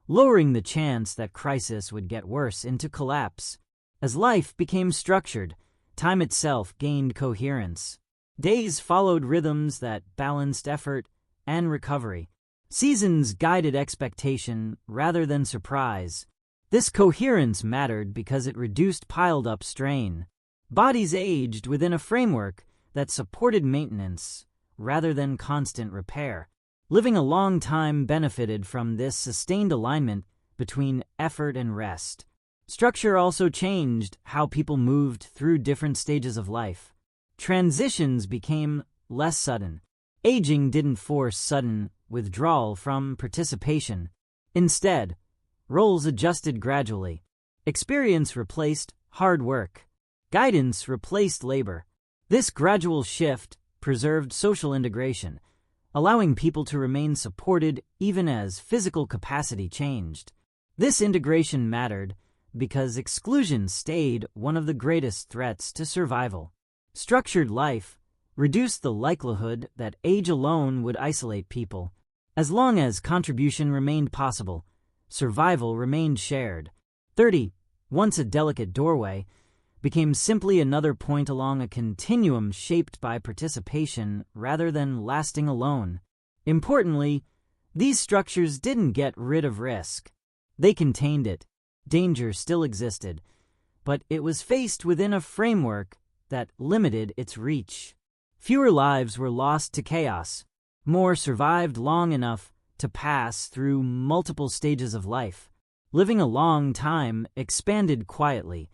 lowering the chance that crisis would get worse into collapse. As life became structured, time itself gained coherence. Days followed rhythms that balanced effort and recovery. Seasons guided expectation rather than surprise. This coherence mattered because it reduced piled-up strain. Bodies aged within a framework that supported maintenance rather than constant repair. Living a long time benefited from this sustained alignment between effort and rest. Structure also changed how people moved through different stages of life. Transitions became less sudden. Aging didn't force sudden withdrawal from participation. Instead, roles adjusted gradually. Experience replaced hard work. Guidance replaced labor. This gradual shift preserved social integration, allowing people to remain supported even as physical capacity changed. This integration mattered because exclusion stayed one of the greatest threats to survival. Structured life reduced the likelihood that age alone would isolate people. As long as contribution remained possible, survival remained shared. 30, once a delicate doorway, became simply another point along a continuum shaped by participation rather than lasting alone. Importantly, These structures didn't get rid of risk. They contained it. Danger still existed, but it was faced within a framework that limited its reach. Fewer lives were lost to chaos. More survived long enough to pass through multiple stages of life. Living a long time expanded quietly,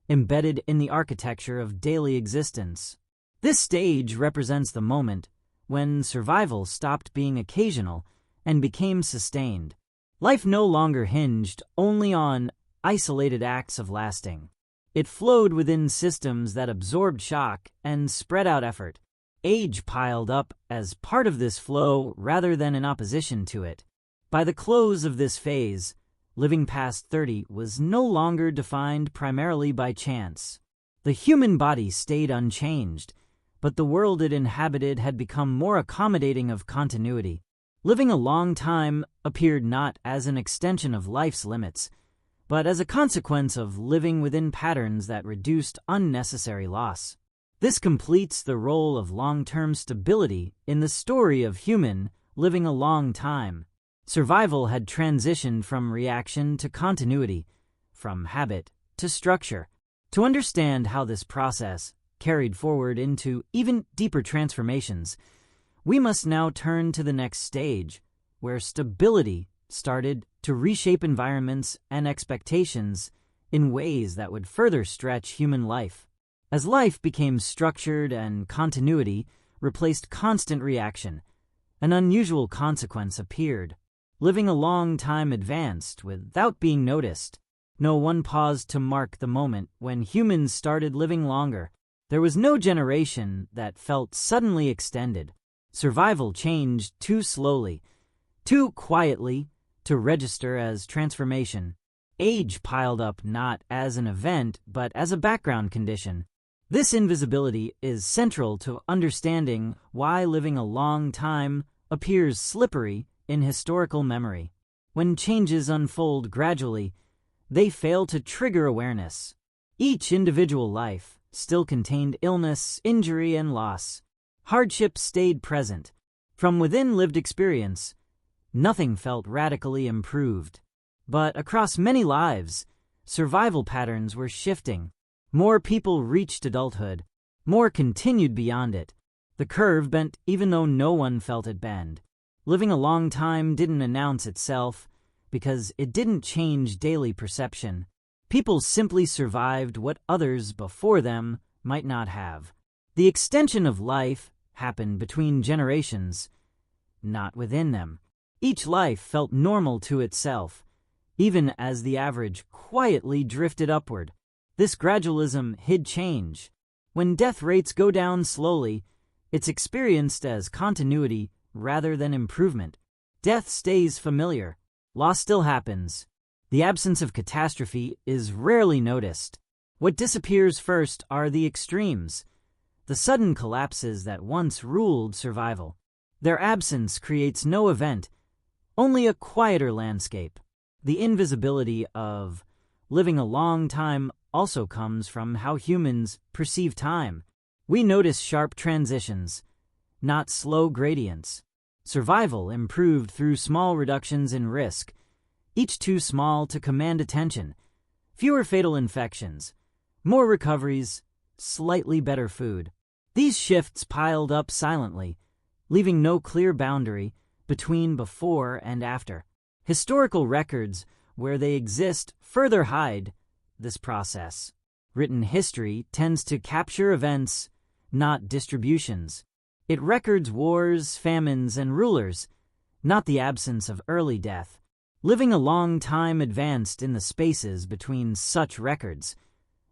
embedded in the architecture of daily existence. This stage represents the moment when survival stopped being occasional and became sustained. Life no longer hinged only on isolated acts of lasting. It flowed within systems that absorbed shock and spread out effort. Age piled up as part of this flow rather than in opposition to it. By the close of this phase, living past 30 was no longer defined primarily by chance. The human body stayed unchanged, but the world it inhabited had become more accommodating of continuity. Living a long time appeared not as an extension of life's limits, but as a consequence of living within patterns that reduced unnecessary loss. This completes the role of long-term stability in the story of human living a long time. Survival had transitioned from reaction to continuity, from habit to structure. To understand how this process carried forward into even deeper transformations, we must now turn to the next stage, where stability started to reshape environments and expectations in ways that would further stretch human life. As life became structured and continuity replaced constant reaction, an unusual consequence appeared. Living a long time advanced without being noticed. No one paused to mark the moment when humans started living longer. There was no generation that felt suddenly extended. Survival changed too slowly, too quietly to register as transformation. Age piled up not as an event, but as a background condition. This invisibility is central to understanding why living a long time appears slippery in historical memory. When changes unfold gradually, they fail to trigger awareness. Each individual life still contained illness, injury, and loss. Hardship stayed present. From within lived experience, nothing felt radically improved. But across many lives, survival patterns were shifting. More people reached adulthood. More continued beyond it. The curve bent even though no one felt it bend. Living a long time didn't announce itself because it didn't change daily perception. People simply survived what others before them might not have. The extension of life happened between generations, not within them. Each life felt normal to itself, even as the average quietly drifted upward. This gradualism hid change. When death rates go down slowly, it's experienced as continuity rather than improvement. Death stays familiar. Loss still happens. The absence of catastrophe is rarely noticed. What disappears first are the extremes, the sudden collapses that once ruled survival. Their absence creates no event, only a quieter landscape. The invisibility of living a long time also comes from how humans perceive time. We notice sharp transitions, not slow gradients. Survival improved through small reductions in risk, each too small to command attention. Fewer fatal infections, more recoveries, slightly better food. These shifts piled up silently, leaving no clear boundary between before and after. Historical records, where they exist, further hide this process. Written history tends to capture events, not distributions. It records wars, famines, and rulers, not the absence of early death. Living a long time advanced in the spaces between such records,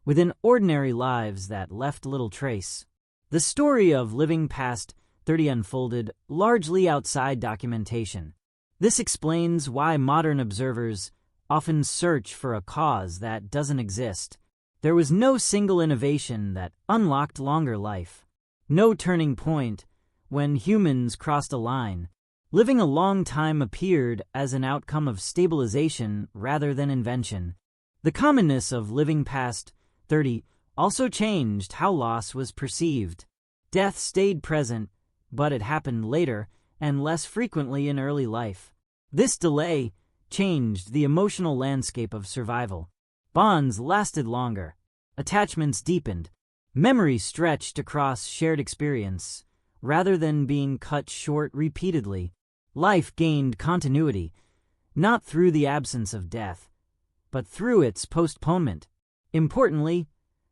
within ordinary lives that left little trace. The story of living past 30 unfolded largely outside documentation. This explains why modern observers often search for a cause that doesn't exist. There was no single innovation that unlocked longer life. No turning point when humans crossed a line. Living a long time appeared as an outcome of stabilization rather than invention. The commonness of living past 30 also changed how loss was perceived. Death stayed present, but it happened later and less frequently in early life. This delay changed the emotional landscape of survival. Bonds lasted longer, attachments deepened, memory stretched across shared experience, rather than being cut short repeatedly. Life gained continuity, not through the absence of death, but through its postponement. Importantly,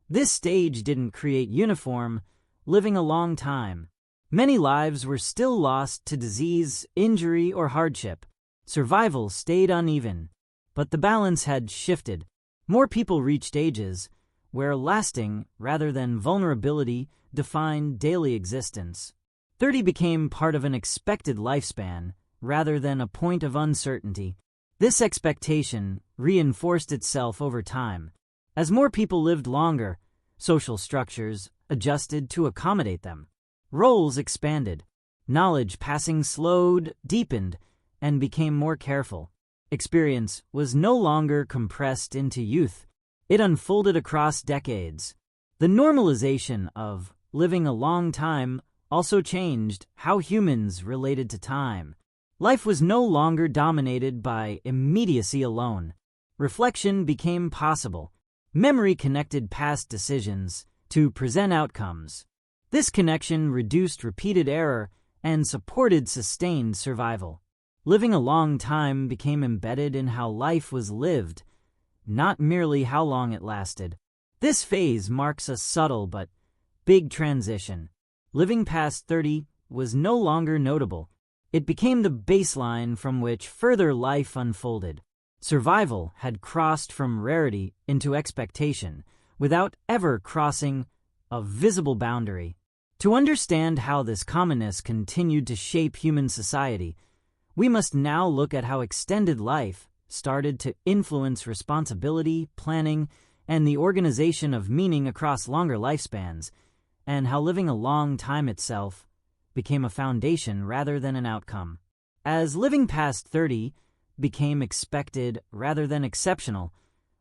this stage didn't create uniform, living a long time. Many lives were still lost to disease, injury, or hardship. Survival stayed uneven, but the balance had shifted. More people reached ages where lasting, rather than vulnerability, defined daily existence. 30 became part of an expected lifespan, rather than a point of uncertainty. This expectation reinforced itself over time. As more people lived longer, social structures adjusted to accommodate them. Roles expanded. Knowledge passing slowed, deepened, and became more careful. Experience was no longer compressed into youth. It unfolded across decades. The normalization of living a long time also changed how humans related to time. Life was no longer dominated by immediacy alone. Reflection became possible. Memory connected past decisions to present outcomes. This connection reduced repeated error and supported sustained survival. Living a long time became embedded in how life was lived, not merely how long it lasted. This phase marks a subtle but big transition. Living past 30 was no longer notable. It became the baseline from which further life unfolded. Survival had crossed from rarity into expectation without ever crossing a visible boundary. To understand how this commonness continued to shape human society, we must now look at how extended life started to influence responsibility, planning, and the organization of meaning across longer lifespans, and how living a long time itself became a foundation rather than an outcome. As living past 30 became expected rather than exceptional,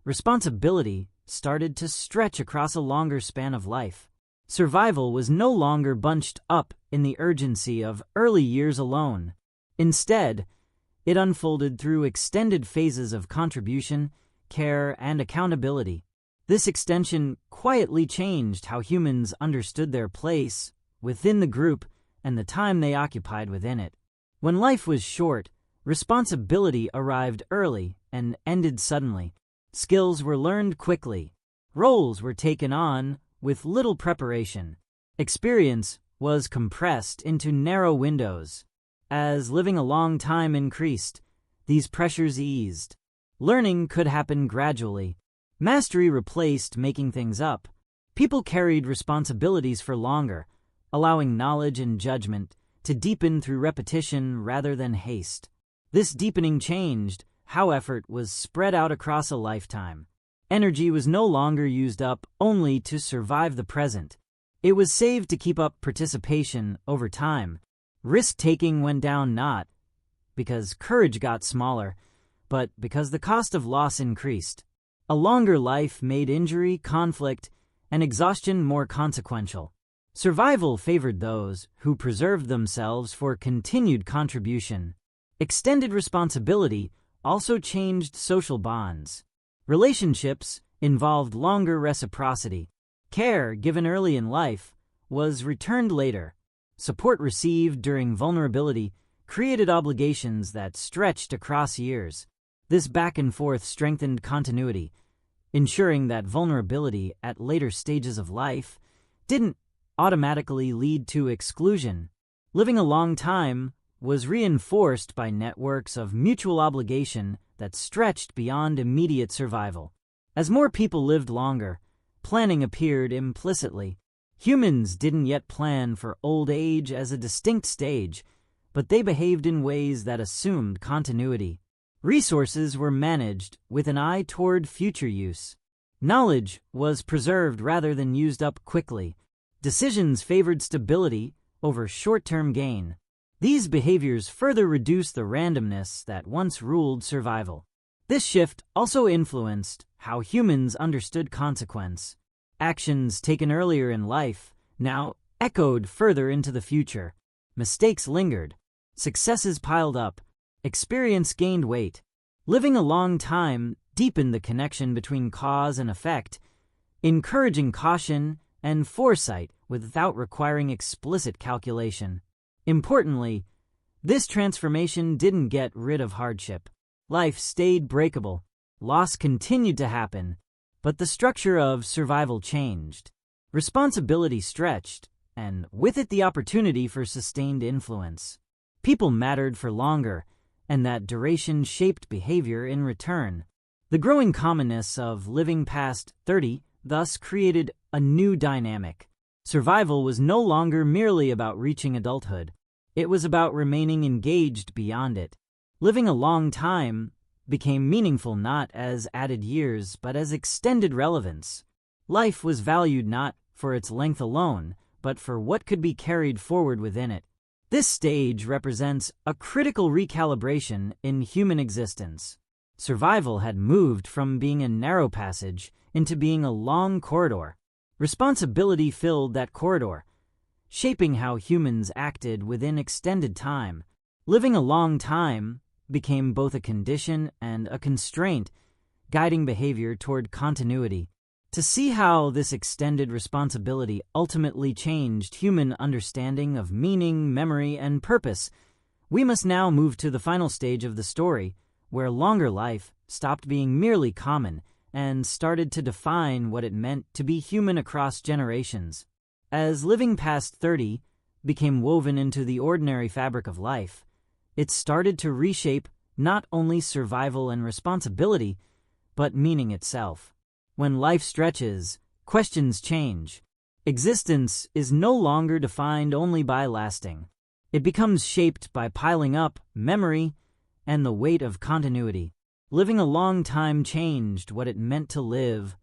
responsibility started to stretch across a longer span of life. Survival was no longer bunched up in the urgency of early years alone. Instead, it unfolded through extended phases of contribution, care, and accountability. This extension quietly changed how humans understood their place within the group and the time they occupied within it. When life was short, responsibility arrived early and ended suddenly. Skills were learned quickly. Roles were taken on with little preparation. Experience was compressed into narrow windows. As living a long time increased, these pressures eased. Learning could happen gradually. Mastery replaced making things up. People carried responsibilities for longer, allowing knowledge and judgment to deepen through repetition rather than haste. This deepening changed how effort was spread out across a lifetime. Energy was no longer used up only to survive the present. It was saved to keep up participation over time. Risk-taking went down not because courage got smaller, but because the cost of loss increased. A longer life made injury, conflict, and exhaustion more consequential. Survival favored those who preserved themselves for continued contribution. Extended responsibility also changed social bonds. Relationships involved longer reciprocity. Care given early in life was returned later. Support received during vulnerability created obligations that stretched across years. This back and forth strengthened continuity, ensuring that vulnerability at later stages of life didn't automatically lead to exclusion. Living a long time was reinforced by networks of mutual obligation that stretched beyond immediate survival. As more people lived longer, planning appeared implicitly. Humans didn't yet plan for old age as a distinct stage, but they behaved in ways that assumed continuity. Resources were managed with an eye toward future use. Knowledge was preserved rather than used up quickly. Decisions favored stability over short-term gain. These behaviors further reduced the randomness that once ruled survival. This shift also influenced how humans understood consequence. Actions taken earlier in life now echoed further into the future. Mistakes lingered. Successes piled up. Experience gained weight. Living a long time deepened the connection between cause and effect, encouraging caution and foresight without requiring explicit calculation. Importantly, this transformation didn't get rid of hardship. Life stayed breakable. Loss continued to happen, but the structure of survival changed. Responsibility stretched, and with it the opportunity for sustained influence. People mattered for longer, and that duration shaped behavior in return. The growing commonness of living past 30 thus created a new dynamic. Survival was no longer merely about reaching adulthood. It was about remaining engaged beyond it. Living a long time became meaningful not as added years, but as extended relevance. Life was valued not for its length alone, but for what could be carried forward within it. This stage represents a critical recalibration in human existence. Survival had moved from being a narrow passage into being a long corridor. Responsibility filled that corridor, shaping how humans acted within extended time. Living a long time became both a condition and a constraint, guiding behavior toward continuity. To see how this extended responsibility ultimately changed human understanding of meaning, memory, and purpose, we must now move to the final stage of the story, where longer life stopped being merely common and started to define what it meant to be human across generations. As living past 30 became woven into the ordinary fabric of life, it started to reshape not only survival and responsibility, but meaning itself. When life stretches, questions change. Existence is no longer defined only by lasting. It becomes shaped by piling up memory and the weight of continuity. Living a long time changed what it meant to live,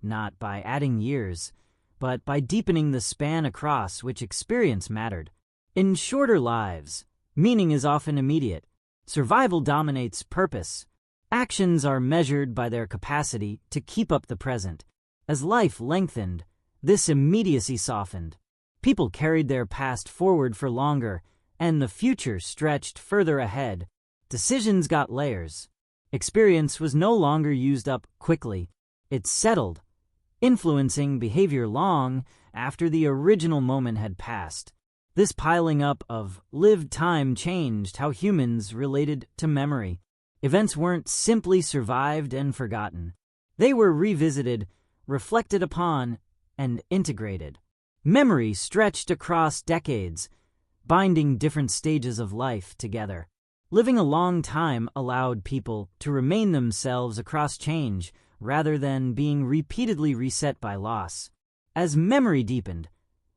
not by adding years, but by deepening the span across which experience mattered. In shorter lives, meaning is often immediate. Survival dominates purpose. Actions are measured by their capacity to keep up the present. As life lengthened, this immediacy softened. People carried their past forward for longer, and the future stretched further ahead. Decisions got layers. Experience was no longer used up quickly. It settled, influencing behavior long after the original moment had passed. This piling up of lived time changed how humans related to memory. Events weren't simply survived and forgotten. They were revisited, reflected upon, and integrated. Memory stretched across decades, binding different stages of life together. Living a long time allowed people to remain themselves across change rather than being repeatedly reset by loss. As memory deepened,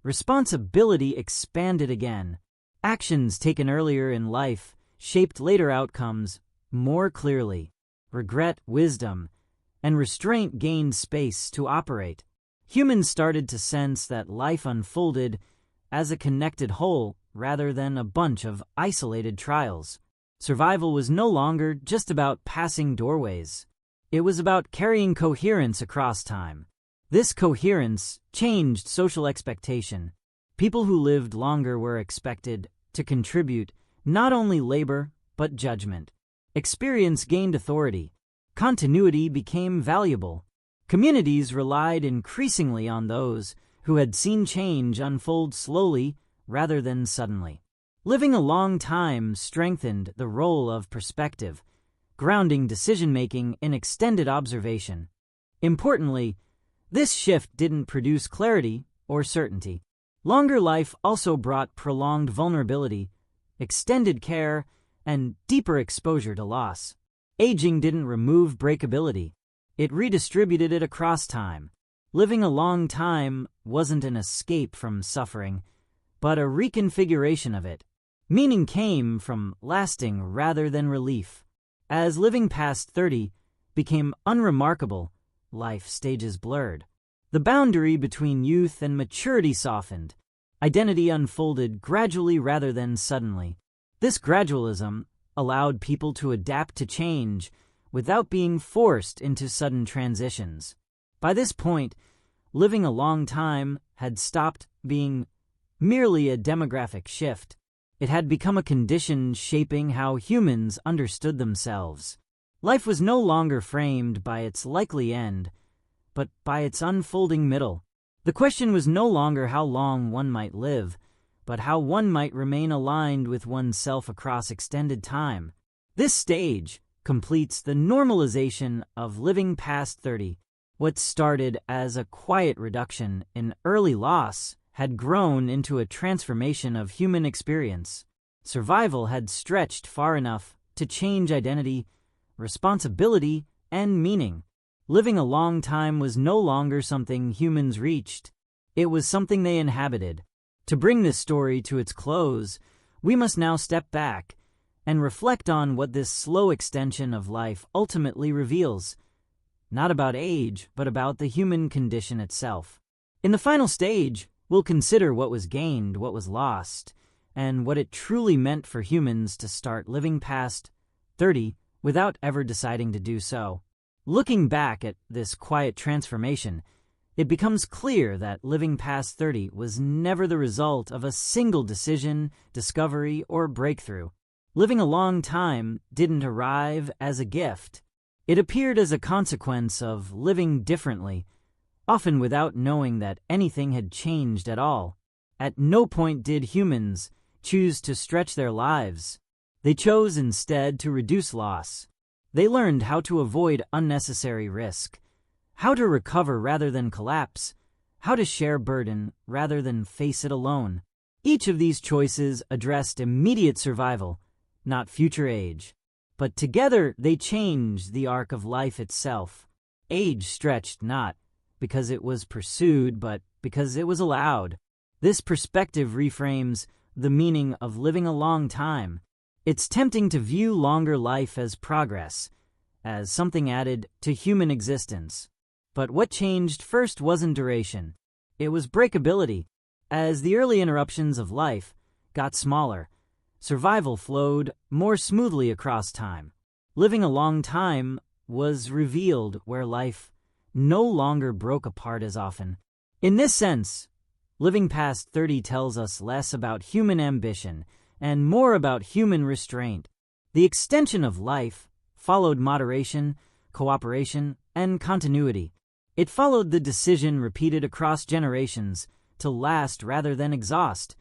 responsibility expanded again. Actions taken earlier in life shaped later outcomes more clearly. Regret, wisdom, and restraint gained space to operate. Humans started to sense that life unfolded as a connected whole rather than a bunch of isolated trials. Survival was no longer just about passing doorways. It was about carrying coherence across time. This coherence changed social expectation. People who lived longer were expected to contribute not only labor, but judgment. Experience gained authority. Continuity became valuable. Communities relied increasingly on those who had seen change unfold slowly rather than suddenly. Living a long time strengthened the role of perspective, grounding decision-making in extended observation. Importantly, this shift didn't produce clarity or certainty. Longer life also brought prolonged vulnerability, extended care, and deeper exposure to loss. Aging didn't remove breakability. It redistributed it across time. Living a long time wasn't an escape from suffering, but a reconfiguration of it. Meaning came from lasting rather than relief. As living past 30 became unremarkable, life stages blurred. The boundary between youth and maturity softened. Identity unfolded gradually rather than suddenly. This gradualism allowed people to adapt to change without being forced into sudden transitions. By this point, living a long time had stopped being merely a demographic shift. It had become a condition shaping how humans understood themselves. Life was no longer framed by its likely end, but by its unfolding middle. The question was no longer how long one might live, but how one might remain aligned with oneself across extended time. This stage completes the normalization of living past 30. What started as a quiet reduction in early loss had grown into a transformation of human experience. Survival had stretched far enough to change identity, responsibility, and meaning. Living a long time was no longer something humans reached. It was something they inhabited. To bring this story to its close, we must now step back and reflect on what this slow extension of life ultimately reveals. Not about age, but about the human condition itself. In the final stage, we'll consider what was gained, what was lost, and what it truly meant for humans to start living past 30 without ever deciding to do so. Looking back at this quiet transformation, it becomes clear that living past 30 was never the result of a single decision, discovery, or breakthrough. Living a long time didn't arrive as a gift. It appeared as a consequence of living differently, often without knowing that anything had changed at all. At no point did humans choose to stretch their lives. They chose instead to reduce loss. They learned how to avoid unnecessary risk, how to recover rather than collapse, how to share burden rather than face it alone. Each of these choices addressed immediate survival, not future age. But together they changed the arc of life itself. Age stretched not because it was pursued, but because it was allowed. This perspective reframes the meaning of living a long time. It's tempting to view longer life as progress, as something added to human existence. But what changed first wasn't duration. It was breakability. As the early interruptions of life got smaller, survival flowed more smoothly across time. Living a long time was revealed where life no longer broke apart as often. In this sense, living past 30 tells us less about human ambition and more about human restraint. The extension of life followed moderation, cooperation, and continuity. It followed the decision repeated across generations to last rather than exhaust,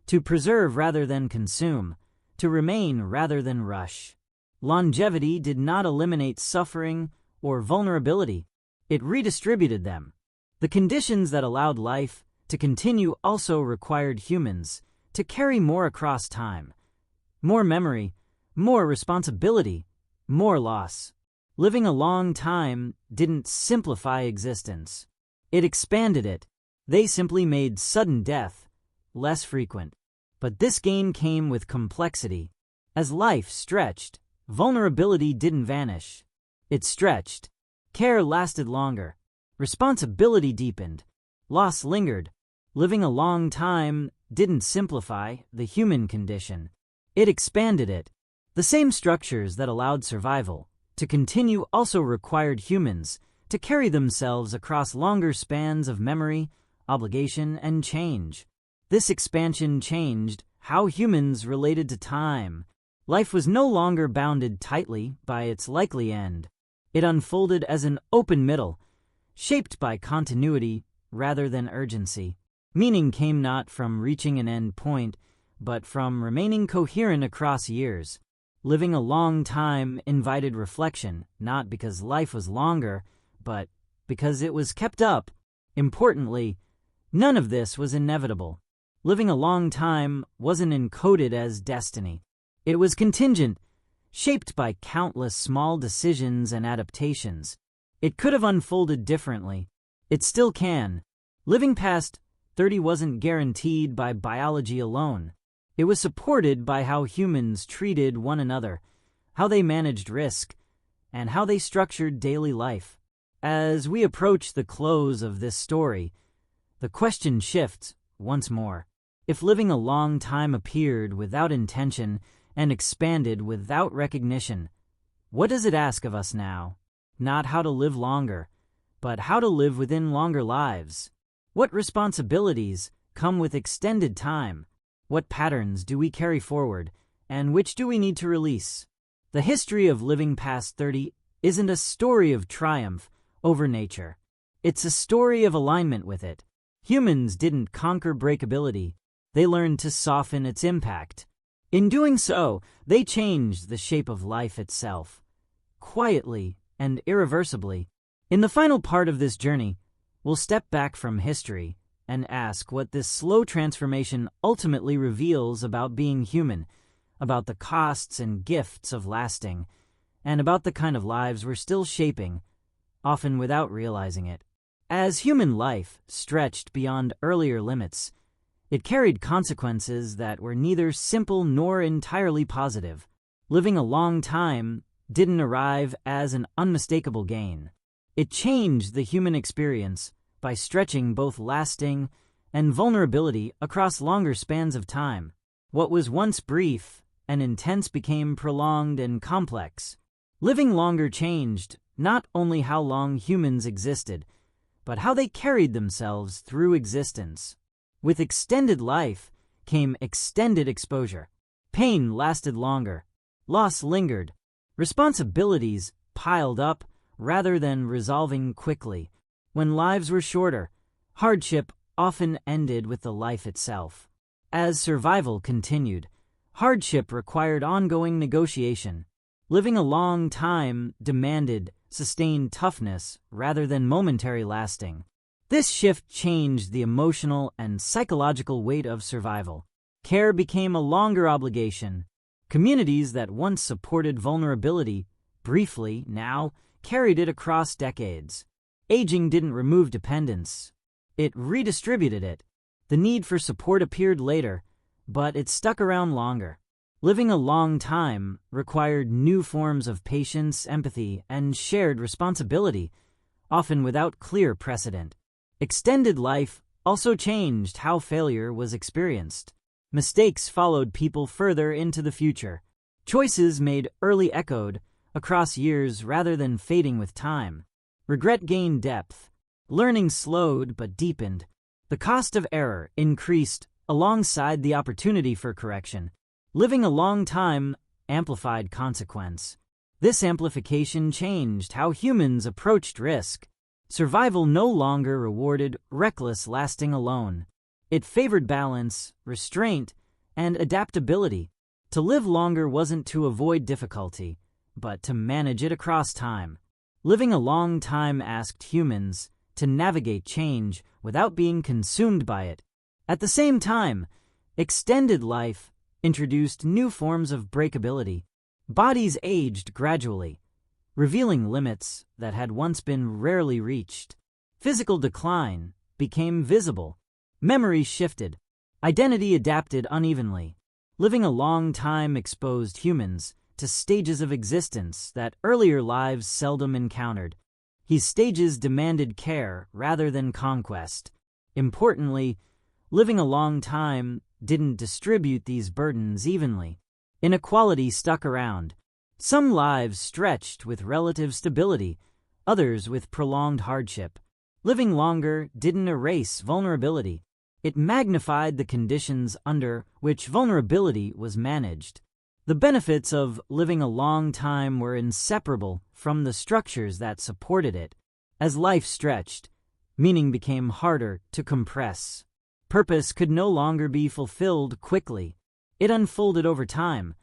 to preserve rather than consume, to remain rather than rush. Longevity did not eliminate suffering or vulnerability. It redistributed them. The conditions that allowed life to continue also required humans to carry more across time. More memory, more responsibility, more loss. Living a long time didn't simplify existence. It expanded it. They simply made sudden death less frequent. But this gain came with complexity. As life stretched, vulnerability didn't vanish. It stretched. Care lasted longer. Responsibility deepened. Loss lingered. Living a long time didn't simplify the human condition. It expanded it. The same structures that allowed survival to continue also required humans to carry themselves across longer spans of memory, obligation, and change. This expansion changed how humans related to time. Life was no longer bounded tightly by its likely end. It unfolded as an open middle, shaped by continuity rather than urgency. Meaning came not from reaching an end point, but from remaining coherent across years. Living a long time invited reflection, not because life was longer, but because it was kept up. Importantly, none of this was inevitable. Living a long time wasn't encoded as destiny. It was contingent, shaped by countless small decisions and adaptations. It could have unfolded differently. It still can. Living past 30 wasn't guaranteed by biology alone. It was supported by how humans treated one another, how they managed risk, and how they structured daily life. As we approach the close of this story, the question shifts once more. If living a long time appeared without intention and expanded without recognition, what does it ask of us now? Not how to live longer, but how to live within longer lives. What responsibilities come with extended time? What patterns do we carry forward, and which do we need to release? The history of living past 30 isn't a story of triumph over nature. It's a story of alignment with it. Humans didn't conquer breakability. They learned to soften its impact. In doing so, they changed the shape of life itself, quietly and irreversibly. In the final part of this journey, we'll step back from history and ask what this slow transformation ultimately reveals about being human, about the costs and gifts of lasting, and about the kind of lives we're still shaping, often without realizing it. As human life stretched beyond earlier limits, it carried consequences that were neither simple nor entirely positive. Living a long time didn't arrive as an unmistakable gain. It changed the human experience by stretching both lasting and vulnerability across longer spans of time. What was once brief and intense became prolonged and complex. Living longer changed not only how long humans existed, but how they carried themselves through existence. With extended life came extended exposure. Pain lasted longer. Loss lingered. Responsibilities piled up rather than resolving quickly. When lives were shorter, hardship often ended with the life itself. As survival continued, hardship required ongoing negotiation. Living a long time demanded sustained toughness rather than momentary lasting. This shift changed the emotional and psychological weight of survival. Care became a longer obligation. Communities that once supported vulnerability briefly now carried it across decades. Aging didn't remove dependence. It redistributed it. The need for support appeared later, but it stuck around longer. Living a long time required new forms of patience, empathy, and shared responsibility, often without clear precedent. Extended life also changed how failure was experienced. Mistakes followed people further into the future. Choices made early echoed across years rather than fading with time. Regret gained depth. Learning slowed but deepened. The cost of error increased alongside the opportunity for correction. Living a long time amplified consequence. This amplification changed how humans approached risk. Survival no longer rewarded reckless lasting alone. It favored balance, restraint, and adaptability. To live longer wasn't to avoid difficulty, but to manage it across time. Living a long time asked humans to navigate change without being consumed by it. At the same time, extended life introduced new forms of breakability. Bodies aged gradually, revealing limits that had once been rarely reached. Physical decline became visible. Memories shifted. Identity adapted unevenly. Living a long time exposed humans to stages of existence that earlier lives seldom encountered. These stages demanded care rather than conquest. Importantly, living a long time didn't distribute these burdens evenly. Inequality stuck around. Some lives stretched with relative stability, others with prolonged hardship. Living longer didn't erase vulnerability. It magnified the conditions under which vulnerability was managed. The benefits of living a long time were inseparable from the structures that supported it. As life stretched, meaning became harder to compress. Purpose could no longer be fulfilled quickly. It unfolded over time,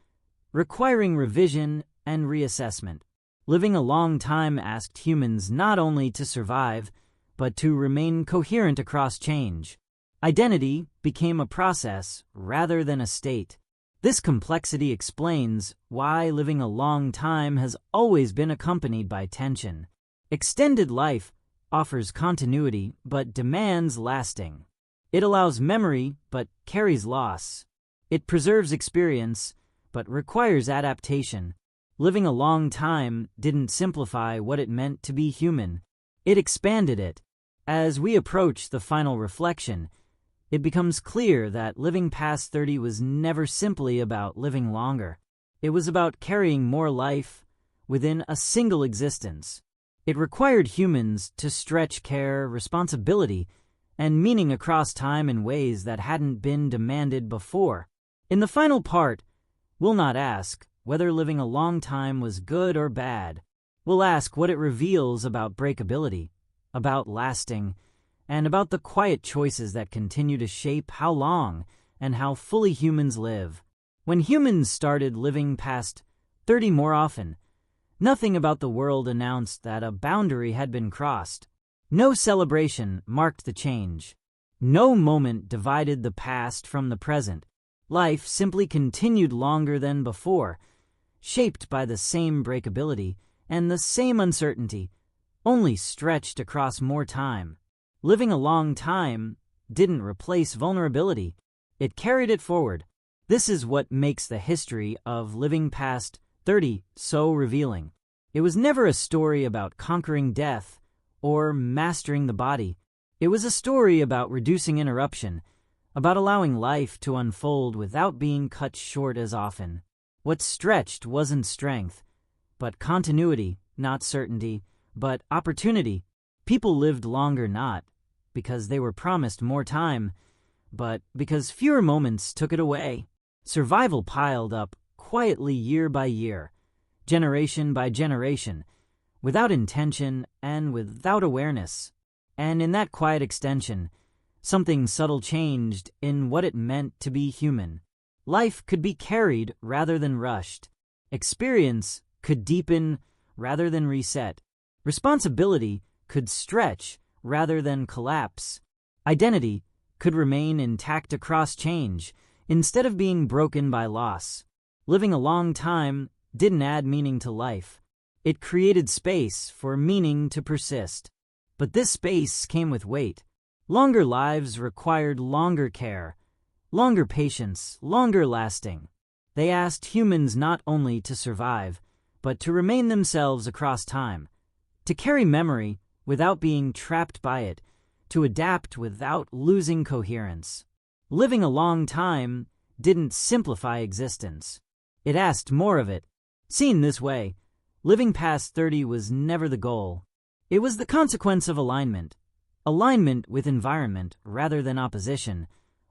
requiring revision and reassessment. Living a long time asked humans not only to survive, but to remain coherent across change. Identity became a process rather than a state. This complexity explains why living a long time has always been accompanied by tension. Extended life offers continuity but demands lasting. It allows memory but carries loss. It preserves experience but requires adaptation. Living a long time didn't simplify what it meant to be human. It expanded it. As we approach the final reflection, it becomes clear that living past 30 was never simply about living longer. It was about carrying more life within a single existence. It required humans to stretch care, responsibility, and meaning across time in ways that hadn't been demanded before. In the final part, we'll not ask whether living a long time was good or bad. We'll ask what it reveals about breakability, about lasting, and about the quiet choices that continue to shape how long and how fully humans live. When humans started living past 30 more often, nothing about the world announced that a boundary had been crossed. No celebration marked the change. No moment divided the past from the present. Life simply continued longer than before, shaped by the same breakability and the same uncertainty, only stretched across more time. Living a long time didn't replace vulnerability. It carried it forward. This is what makes the history of living past 30 so revealing. It was never a story about conquering death or mastering the body. It was a story about reducing interruption, about allowing life to unfold without being cut short as often. What stretched wasn't strength, but continuity, not certainty, but opportunity. People lived longer not because they were promised more time, but because fewer moments took it away. Survival piled up quietly year by year, generation by generation, without intention and without awareness. And in that quiet extension, something subtle changed in what it meant to be human. Life could be carried rather than rushed. Experience could deepen rather than reset. Responsibility could stretch rather than collapse. Identity could remain intact across change instead of being broken by loss. Living a long time didn't add meaning to life. It created space for meaning to persist. But this space came with weight. Longer lives required longer care, longer patience, longer lasting. They asked humans not only to survive, but to remain themselves across time, to carry memory without being trapped by it, to adapt without losing coherence. Living a long time didn't simplify existence. It asked more of it. Seen this way, living past 30 was never the goal. It was the consequence of alignment. Alignment with environment rather than opposition.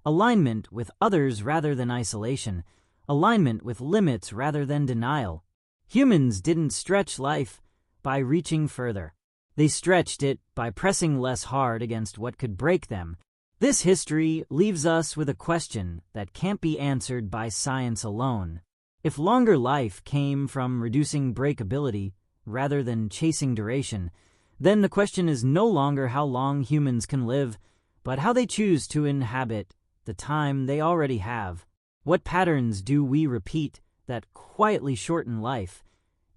Alignment with others rather than isolation. Alignment with limits rather than denial. Humans didn't stretch life by reaching further. They stretched it by pressing less hard against what could break them. This history leaves us with a question that can't be answered by science alone. If longer life came from reducing breakability rather than chasing duration, then the question is no longer how long humans can live, but how they choose to inhabit the time they already have. What patterns do we repeat that quietly shorten life,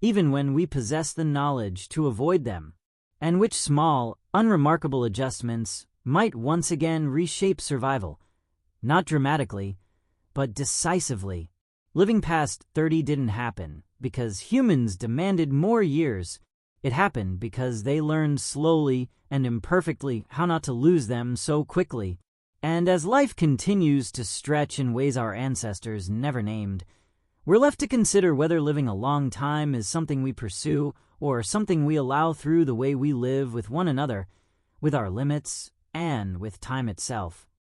even when we possess the knowledge to avoid them? And which small, unremarkable adjustments might once again reshape survival, not dramatically, but decisively? Living past 30 didn't happen because humans demanded more years. It happened because they learned slowly and imperfectly how not to lose them so quickly. And as life continues to stretch in ways our ancestors never named, we're left to consider whether living a long time is something we pursue or something we allow through the way we live with one another, with our limits, and with time itself.